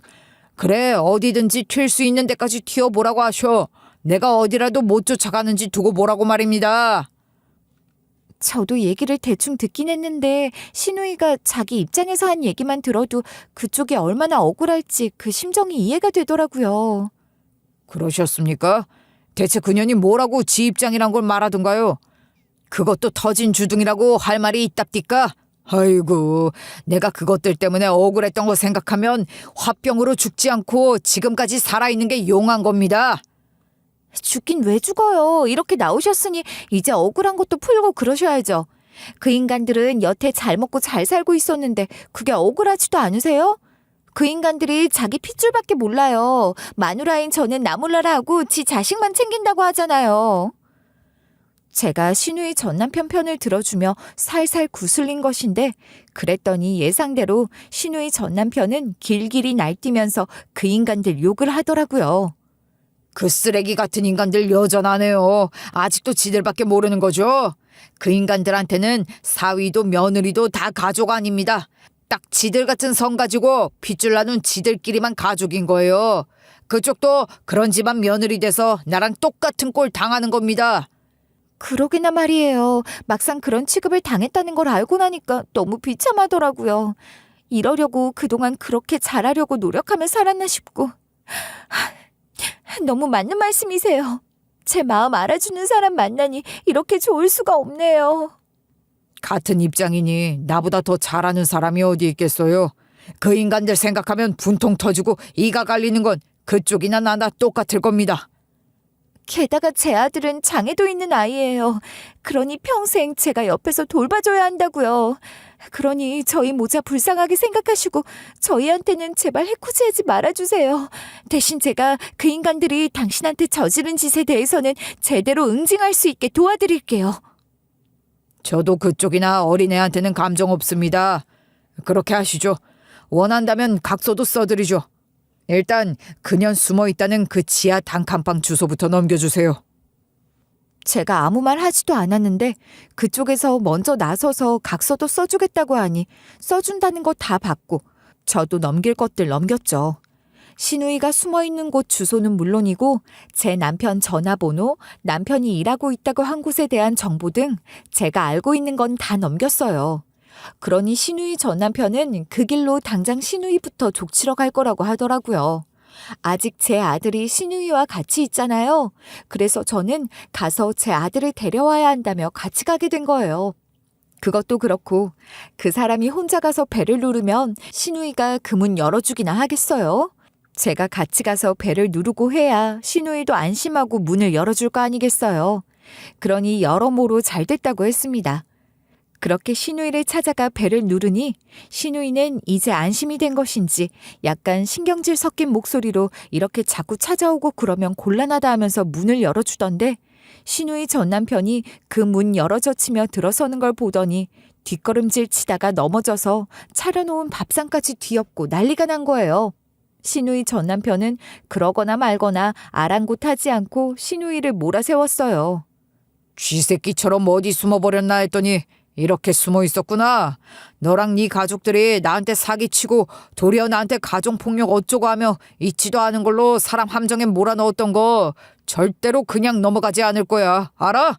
그래, 어디든지 튈 수 있는 데까지 튀어보라고 하셔. 내가 어디라도 못 쫓아가는지 두고 보라고 말입니다. 저도 얘기를 대충 듣긴 했는데 시누이가 자기 입장에서 한 얘기만 들어도 그쪽이 얼마나 억울할지 그 심정이 이해가 되더라고요. 그러셨습니까? 대체 그년이 뭐라고 지 입장이란 걸 말하던가요? 그것도 터진 주둥이라고 할 말이 있답디까? 아이고, 내가 그것들 때문에 억울했던 거 생각하면 화병으로 죽지 않고 지금까지 살아있는 게 용한 겁니다. 죽긴 왜 죽어요. 이렇게 나오셨으니 이제 억울한 것도 풀고 그러셔야죠. 그 인간들은 여태 잘 먹고 잘 살고 있었는데 그게 억울하지도 않으세요? 그 인간들이 자기 핏줄밖에 몰라요. 마누라인 저는 나몰라라 하고 지 자식만 챙긴다고 하잖아요. 제가 신우이 전 남편 편을 들어주며 살살 구슬린 것인데 그랬더니 예상대로 신우이 전 남편은 길길이 날뛰면서 그 인간들 욕을 하더라고요. 그 쓰레기 같은 인간들 여전하네요. 아직도 지들밖에 모르는 거죠? 그 인간들한테는 사위도 며느리도 다 가족 아닙니다. 딱 지들 같은 성 가지고 핏줄 나눈 지들끼리만 가족인 거예요. 그쪽도 그런 집안 며느리 돼서 나랑 똑같은 꼴 당하는 겁니다. 그러게나 말이에요. 막상 그런 취급을 당했다는 걸 알고 나니까 너무 비참하더라고요. 이러려고 그동안 그렇게 잘하려고 노력하며 살았나 싶고. 너무 맞는 말씀이세요. 제 마음 알아주는 사람 만나니 이렇게 좋을 수가 없네요. 같은 입장이니 나보다 더 잘하는 사람이 어디 있겠어요. 그 인간들 생각하면 분통 터지고 이가 갈리는 건 그쪽이나 나나 똑같을 겁니다. 게다가 제 아들은 장애도 있는 아이예요. 그러니 평생 제가 옆에서 돌봐줘야 한다고요. 그러니 저희 모자 불쌍하게 생각하시고 저희한테는 제발 해코지하지 말아주세요. 대신 제가 그 인간들이 당신한테 저지른 짓에 대해서는 제대로 응징할 수 있게 도와드릴게요. 저도 그쪽이나 어린애한테는 감정 없습니다. 그렇게 하시죠. 원한다면 각서도 써드리죠. 일단 그년 숨어있다는 그 지하 단칸방 주소부터 넘겨주세요. 제가 아무 말 하지도 않았는데 그쪽에서 먼저 나서서 각서도 써주겠다고 하니 써준다는 거 다 받고 저도 넘길 것들 넘겼죠. 신우이가 숨어있는 곳 주소는 물론이고 제 남편 전화번호, 남편이 일하고 있다고 한 곳에 대한 정보 등 제가 알고 있는 건 다 넘겼어요. 그러니 신우이 전 남편은 그 길로 당장 신우이부터 족치러 갈 거라고 하더라고요. 아직 제 아들이 신우이와 같이 있잖아요. 그래서 저는 가서 제 아들을 데려와야 한다며 같이 가게 된 거예요. 그것도 그렇고 그 사람이 혼자 가서 배를 누르면 신우이가 그 문 열어주기나 하겠어요? 제가 같이 가서 배를 누르고 해야 신우이도 안심하고 문을 열어줄 거 아니겠어요? 그러니 여러모로 잘 됐다고 했습니다. 그렇게 신우이를 찾아가 배를 누르니 신우이는 이제 안심이 된 것인지 약간 신경질 섞인 목소리로 이렇게 자꾸 찾아오고 그러면 곤란하다 하면서 문을 열어주던데 신우이 전 남편이 그 문 열어젖히며 들어서는 걸 보더니 뒷걸음질 치다가 넘어져서 차려놓은 밥상까지 뒤엎고 난리가 난 거예요. 신우이 전 남편은 그러거나 말거나 아랑곳하지 않고 신우이를 몰아세웠어요. 쥐새끼처럼 어디 숨어버렸나 했더니 이렇게 숨어 있었구나. 너랑 네 가족들이 나한테 사기치고 도리어 나한테 가정폭력 어쩌고 하며 있지도 않은 걸로 사람 함정에 몰아넣었던 거 절대로 그냥 넘어가지 않을 거야. 알아?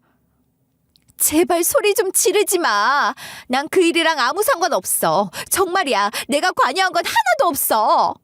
제발 소리 좀 지르지 마. 난 그 일이랑 아무 상관없어. 정말이야. 내가 관여한 건 하나도 없어.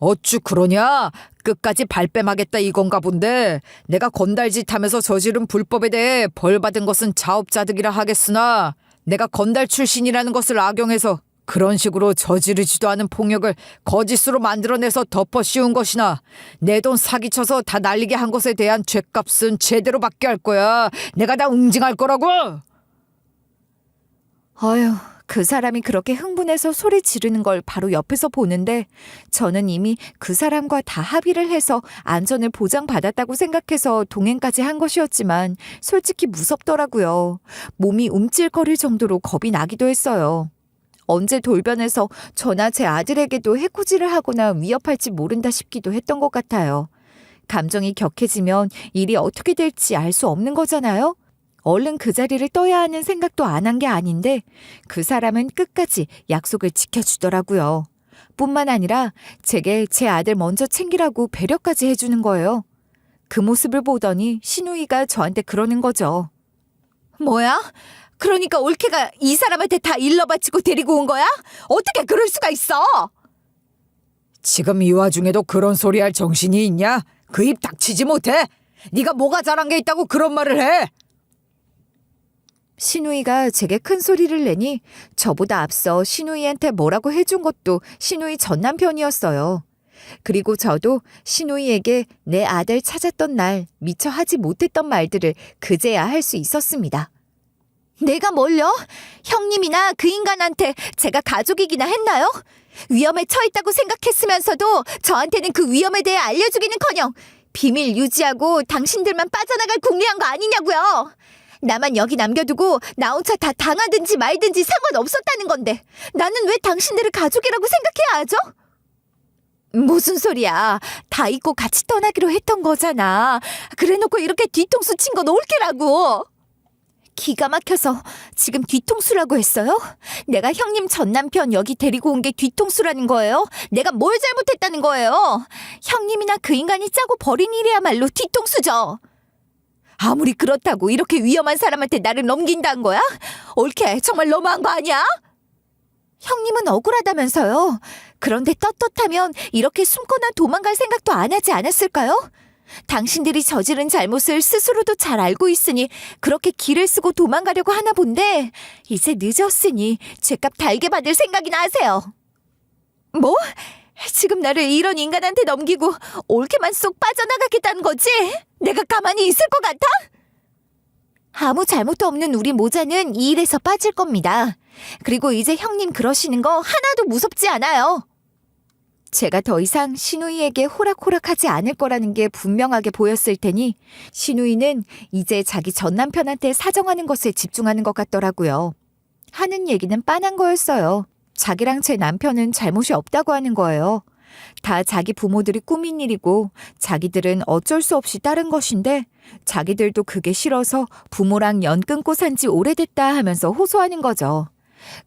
어쭈 그러냐? 끝까지 발뺌하겠다 이건가 본데 내가 건달짓 하면서 저지른 불법에 대해 벌 받은 것은 자업자득이라 하겠으나 내가 건달 출신이라는 것을 악용해서 그런 식으로 저지르지도 않은 폭력을 거짓으로 만들어내서 덮어 씌운 것이나 내 돈 사기쳐서 다 날리게 한 것에 대한 죗값은 제대로 받게 할 거야. 내가 다 응징할 거라고. 어휴, 그 사람이 그렇게 흥분해서 소리 지르는 걸 바로 옆에서 보는데 저는 이미 그 사람과 다 합의를 해서 안전을 보장받았다고 생각해서 동행까지 한 것이었지만 솔직히 무섭더라고요. 몸이 움찔거릴 정도로 겁이 나기도 했어요. 언제 돌변해서 저나 제 아들에게도 해코지를 하거나 위협할지 모른다 싶기도 했던 것 같아요. 감정이 격해지면 일이 어떻게 될지 알 수 없는 거잖아요? 얼른 그 자리를 떠야 하는 생각도 안 한 게 아닌데 그 사람은 끝까지 약속을 지켜주더라고요. 뿐만 아니라 제게 제 아들 먼저 챙기라고 배려까지 해주는 거예요. 그 모습을 보더니 신우이가 저한테 그러는 거죠. 뭐야? 그러니까 올케가 이 사람한테 다 일러바치고 데리고 온 거야? 어떻게 그럴 수가 있어? 지금 이 와중에도 그런 소리 할 정신이 있냐? 그 입 닥치지 못해? 네가 뭐가 잘한 게 있다고 그런 말을 해? 신우이가 제게 큰 소리를 내니 저보다 앞서 신우이한테 뭐라고 해준 것도 신우이 전 남편이었어요. 그리고 저도 신우이에게 내 아들 찾았던 날 미처 하지 못했던 말들을 그제야 할 수 있었습니다. 내가 뭘요? 형님이나 그 인간한테 제가 가족이기나 했나요? 위험에 처했다고 생각했으면서도 저한테는 그 위험에 대해 알려주기는커녕 비밀 유지하고 당신들만 빠져나갈 궁리한 거 아니냐고요. 나만 여기 남겨두고 나 혼자 다 당하든지 말든지 상관없었다는 건데 나는 왜 당신들을 가족이라고 생각해야 하죠? 무슨 소리야. 다 잊고 같이 떠나기로 했던 거잖아. 그래놓고 이렇게 뒤통수 친 건 올게라고. 기가 막혀서 지금 뒤통수라고 했어요? 내가 형님 전 남편 여기 데리고 온 게 뒤통수라는 거예요? 내가 뭘 잘못했다는 거예요? 형님이나 그 인간이 짜고 버린 일이야말로 뒤통수죠. 아무리 그렇다고 이렇게 위험한 사람한테 나를 넘긴다는 거야? 옳게 정말 너무한 거 아니야? 형님은 억울하다면서요. 그런데 떳떳하면 이렇게 숨거나 도망갈 생각도 안 하지 않았을까요? 당신들이 저지른 잘못을 스스로도 잘 알고 있으니 그렇게 길을 쓰고 도망가려고 하나 본데 이제 늦었으니 죗값 달게 받을 생각이나 하세요. 뭐? 지금 나를 이런 인간한테 넘기고 올케만 쏙 빠져나가겠다는 거지? 내가 가만히 있을 것 같아? 아무 잘못도 없는 우리 모자는 이 일에서 빠질 겁니다. 그리고 이제 형님 그러시는 거 하나도 무섭지 않아요. 제가 더 이상 신우이에게 호락호락하지 않을 거라는 게 분명하게 보였을 테니 신우이는 이제 자기 전 남편한테 사정하는 것에 집중하는 것 같더라고요. 하는 얘기는 빤한 거였어요. 자기랑 제 남편은 잘못이 없다고 하는 거예요. 다 자기 부모들이 꾸민 일이고 자기들은 어쩔 수 없이 따른 것인데 자기들도 그게 싫어서 부모랑 연 끊고 산 지 오래됐다 하면서 호소하는 거죠.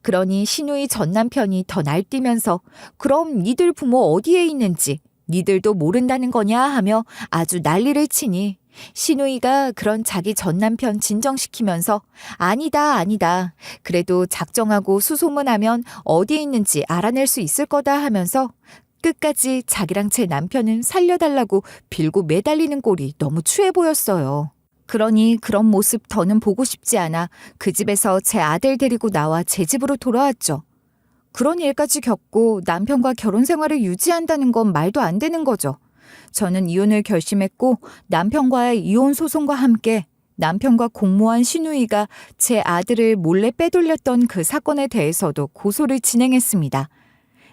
그러니 신우이 전 남편이 더 날뛰면서 그럼 니들 부모 어디에 있는지 니들도 모른다는 거냐 하며 아주 난리를 치니 신우이가 그런 자기 전 남편 진정시키면서 아니다 그래도 작정하고 수소문하면 어디에 있는지 알아낼 수 있을 거다 하면서 끝까지 자기랑 제 남편은 살려달라고 빌고 매달리는 꼴이 너무 추해 보였어요. 그러니 그런 모습 더는 보고 싶지 않아 그 집에서 제 아들 데리고 나와 제 집으로 돌아왔죠. 그런 일까지 겪고 남편과 결혼 생활을 유지한다는 건 말도 안 되는 거죠. 저는 이혼을 결심했고 남편과의 이혼 소송과 함께 남편과 공모한 신우이가 제 아들을 몰래 빼돌렸던 그 사건에 대해서도 고소를 진행했습니다.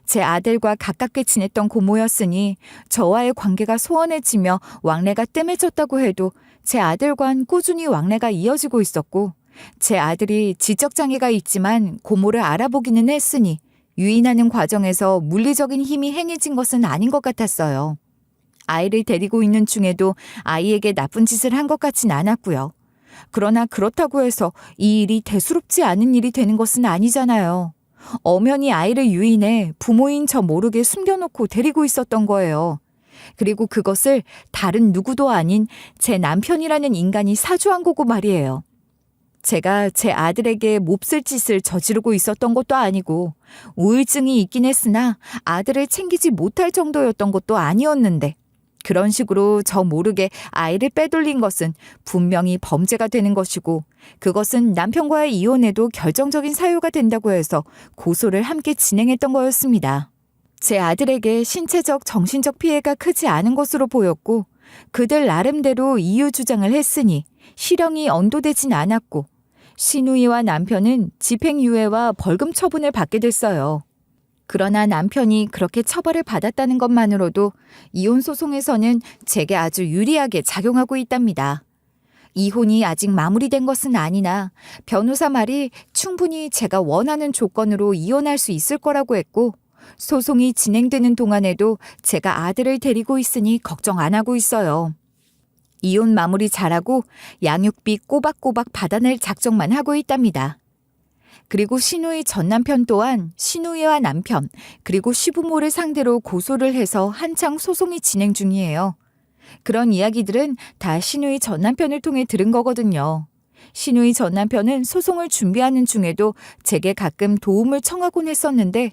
제 아들과 가깝게 지냈던 고모였으니 저와의 관계가 소원해지며 왕래가 뜸해졌다고 해도 제 아들과는 꾸준히 왕래가 이어지고 있었고 제 아들이 지적장애가 있지만 고모를 알아보기는 했으니 유인하는 과정에서 물리적인 힘이 행해진 것은 아닌 것 같았어요. 아이를 데리고 있는 중에도 아이에게 나쁜 짓을 한 것 같진 않았고요. 그러나 그렇다고 해서 이 일이 대수롭지 않은 일이 되는 것은 아니잖아요. 엄연히 아이를 유인해 부모인 저 모르게 숨겨놓고 데리고 있었던 거예요. 그리고 그것을 다른 누구도 아닌 제 남편이라는 인간이 사주한 거고 말이에요. 제가 제 아들에게 몹쓸 짓을 저지르고 있었던 것도 아니고 우울증이 있긴 했으나 아들을 챙기지 못할 정도였던 것도 아니었는데 그런 식으로 저 모르게 아이를 빼돌린 것은 분명히 범죄가 되는 것이고 그것은 남편과의 이혼에도 결정적인 사유가 된다고 해서 고소를 함께 진행했던 거였습니다. 제 아들에게 신체적, 정신적 피해가 크지 않은 것으로 보였고 그들 나름대로 이유 주장을 했으니 실형이 언도되진 않았고 신우이와 남편은 집행유예와 벌금 처분을 받게 됐어요. 그러나 남편이 그렇게 처벌을 받았다는 것만으로도 이혼 소송에서는 제게 아주 유리하게 작용하고 있답니다. 이혼이 아직 마무리된 것은 아니나 변호사 말이 충분히 제가 원하는 조건으로 이혼할 수 있을 거라고 했고 소송이 진행되는 동안에도 제가 아들을 데리고 있으니 걱정 안 하고 있어요. 이혼 마무리 잘하고 양육비 꼬박꼬박 받아낼 작정만 하고 있답니다. 그리고 신우이 전 남편 또한 신우이와 남편 그리고 시부모를 상대로 고소를 해서 한창 소송이 진행 중이에요. 그런 이야기들은 다 신우이 전 남편을 통해 들은 거거든요. 신우이 전 남편은 소송을 준비하는 중에도 제게 가끔 도움을 청하곤 했었는데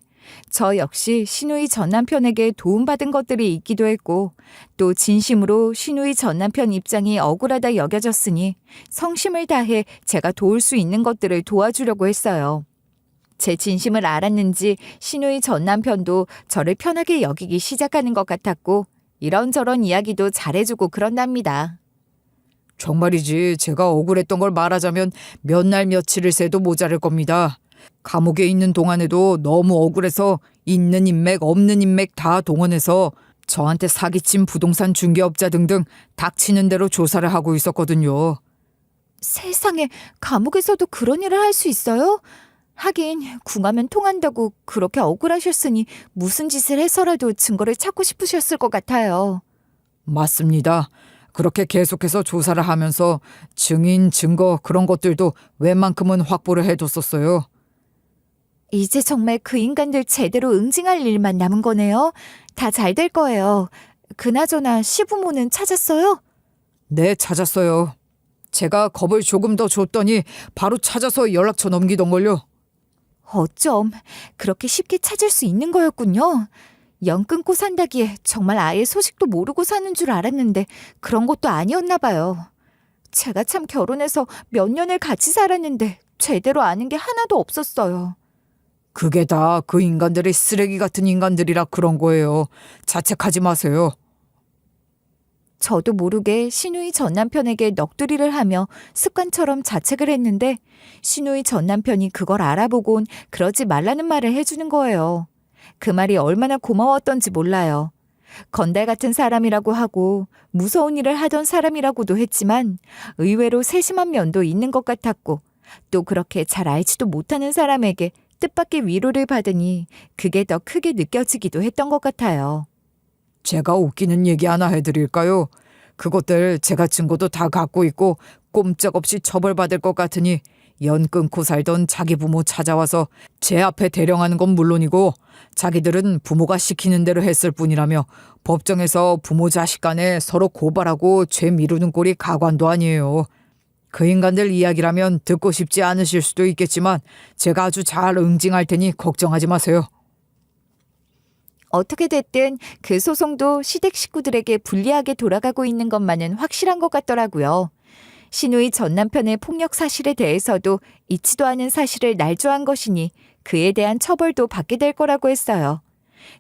저 역시 신우이 전 남편에게 도움받은 것들이 있기도 했고 또 진심으로 신우이 전 남편 입장이 억울하다 여겨졌으니 성심을 다해 제가 도울 수 있는 것들을 도와주려고 했어요. 제 진심을 알았는지 신우이 전 남편도 저를 편하게 여기기 시작하는 것 같았고 이런저런 이야기도 잘해주고 그런답니다. 정말이지 제가 억울했던 걸 말하자면 몇 날 며칠을 새도 모자랄 겁니다. 감옥에 있는 동안에도 너무 억울해서 있는 인맥 없는 인맥 다 동원해서 저한테 사기친 부동산 중개업자 등등 닥치는 대로 조사를 하고 있었거든요. 세상에, 감옥에서도 그런 일을 할 수 있어요? 하긴 궁하면 통한다고 그렇게 억울하셨으니 무슨 짓을 해서라도 증거를 찾고 싶으셨을 것 같아요. 맞습니다. 그렇게 계속해서 조사를 하면서 증인, 증거 그런 것들도 웬만큼은 확보를 해뒀었어요. 이제 정말 그 인간들 제대로 응징할 일만 남은 거네요. 다 잘 될 거예요. 그나저나 시부모는 찾았어요? 네, 찾았어요. 제가 겁을 조금 더 줬더니 바로 찾아서 연락처 넘기던걸요. 어쩜 그렇게 쉽게 찾을 수 있는 거였군요. 연 끊고 산다기에 정말 아예 소식도 모르고 사는 줄 알았는데 그런 것도 아니었나 봐요. 제가 참 결혼해서 몇 년을 같이 살았는데 제대로 아는 게 하나도 없었어요. 그게 다 그 인간들이 쓰레기 같은 인간들이라 그런 거예요. 자책하지 마세요. 저도 모르게 시누이 전 남편에게 넋두리를 하며 습관처럼 자책을 했는데 시누이 전 남편이 그걸 알아보곤 그러지 말라는 말을 해주는 거예요. 그 말이 얼마나 고마웠던지 몰라요. 건달 같은 사람이라고 하고 무서운 일을 하던 사람이라고도 했지만 의외로 세심한 면도 있는 것 같았고 또 그렇게 잘 알지도 못하는 사람에게 뜻밖의 위로를 받으니 그게 더 크게 느껴지기도 했던 것 같아요. 제가 웃기는 얘기 하나 해드릴까요? 그것들 제가 증거도 다 갖고 있고 꼼짝없이 처벌받을 것 같으니 연 끊고 살던 자기 부모 찾아와서 제 앞에 대령하는 건 물론이고 자기들은 부모가 시키는 대로 했을 뿐이라며 법정에서 부모 자식 간에 서로 고발하고 죄 미루는 꼴이 가관도 아니에요. 그 인간들 이야기라면 듣고 싶지 않으실 수도 있겠지만 제가 아주 잘 응징할 테니 걱정하지 마세요. 어떻게 됐든 그 소송도 시댁 식구들에게 불리하게 돌아가고 있는 것만은 확실한 것 같더라고요. 시누이 전 남편의 폭력 사실에 대해서도 잊지도 않은 사실을 날조한 것이니 그에 대한 처벌도 받게 될 거라고 했어요.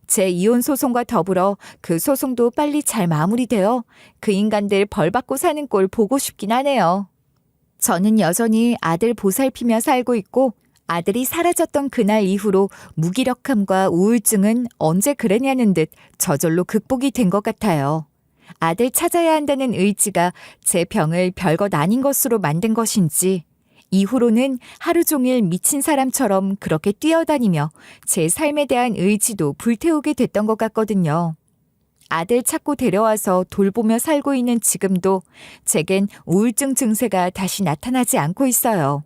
제 이혼 소송과 더불어 그 소송도 빨리 잘 마무리되어 그 인간들 벌 받고 사는 꼴 보고 싶긴 하네요. 저는 여전히 아들 보살피며 살고 있고 아들이 사라졌던 그날 이후로 무기력함과 우울증은 언제 그랬냐는 듯 저절로 극복이 된 것 같아요. 아들 찾아야 한다는 의지가 제 병을 별것 아닌 것으로 만든 것인지 이후로는 하루 종일 미친 사람처럼 그렇게 뛰어다니며 제 삶에 대한 의지도 불태우게 됐던 것 같거든요. 아들 찾고 데려와서 돌보며 살고 있는 지금도 제겐 우울증 증세가 다시 나타나지 않고 있어요.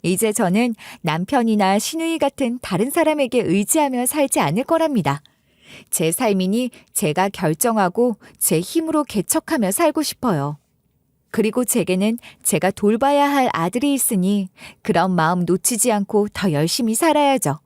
이제 저는 남편이나 시누이 같은 다른 사람에게 의지하며 살지 않을 거랍니다. 제 삶이니 제가 결정하고 제 힘으로 개척하며 살고 싶어요. 그리고 제게는 제가 돌봐야 할 아들이 있으니 그런 마음 놓치지 않고 더 열심히 살아야죠.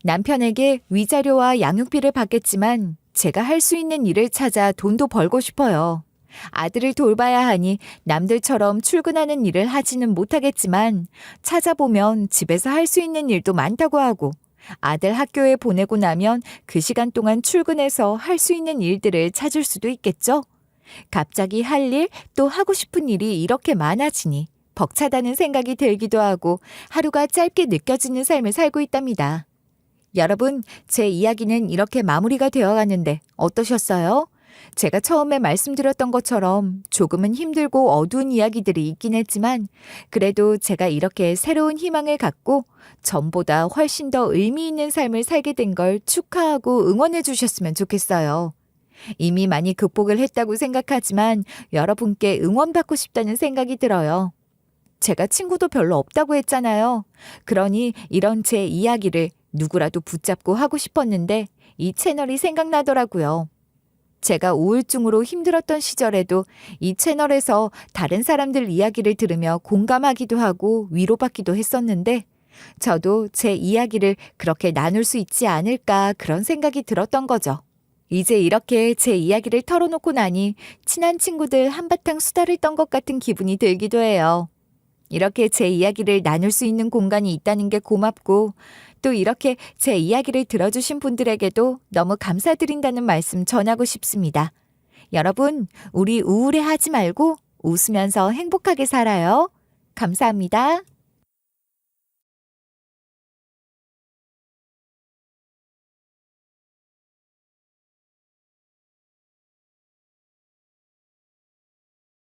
남편에게 위자료와 양육비를 받겠지만 제가 할 수 있는 일을 찾아 돈도 벌고 싶어요. 아들을 돌봐야 하니 남들처럼 출근하는 일을 하지는 못하겠지만 찾아보면 집에서 할 수 있는 일도 많다고 하고 아들 학교에 보내고 나면 그 시간 동안 출근해서 할 수 있는 일들을 찾을 수도 있겠죠? 갑자기 할 일, 또 하고 싶은 일이 이렇게 많아지니 벅차다는 생각이 들기도 하고 하루가 짧게 느껴지는 삶을 살고 있답니다. 여러분, 제 이야기는 이렇게 마무리가 되어가는데 어떠셨어요? 제가 처음에 말씀드렸던 것처럼 조금은 힘들고 어두운 이야기들이 있긴 했지만 그래도 제가 이렇게 새로운 희망을 갖고 전보다 훨씬 더 의미 있는 삶을 살게 된 걸 축하하고 응원해 주셨으면 좋겠어요. 이미 많이 극복을 했다고 생각하지만 여러분께 응원받고 싶다는 생각이 들어요. 제가 친구도 별로 없다고 했잖아요. 그러니 이런 제 이야기를 누구라도 붙잡고 하고 싶었는데 이 채널이 생각나더라고요. 제가 우울증으로 힘들었던 시절에도 이 채널에서 다른 사람들 이야기를 들으며 공감하기도 하고 위로받기도 했었는데 저도 제 이야기를 그렇게 나눌 수 있지 않을까 그런 생각이 들었던 거죠. 이제 이렇게 제 이야기를 털어놓고 나니 친한 친구들 한바탕 수다를 떤 것 같은 기분이 들기도 해요. 이렇게 제 이야기를 나눌 수 있는 공간이 있다는 게 고맙고 또 이렇게 제 이야기를 들어주신 분들에게도 너무 감사드린다는 말씀 전하고 싶습니다. 여러분, 우리 우울해하지 말고 웃으면서 행복하게 살아요. 감사합니다.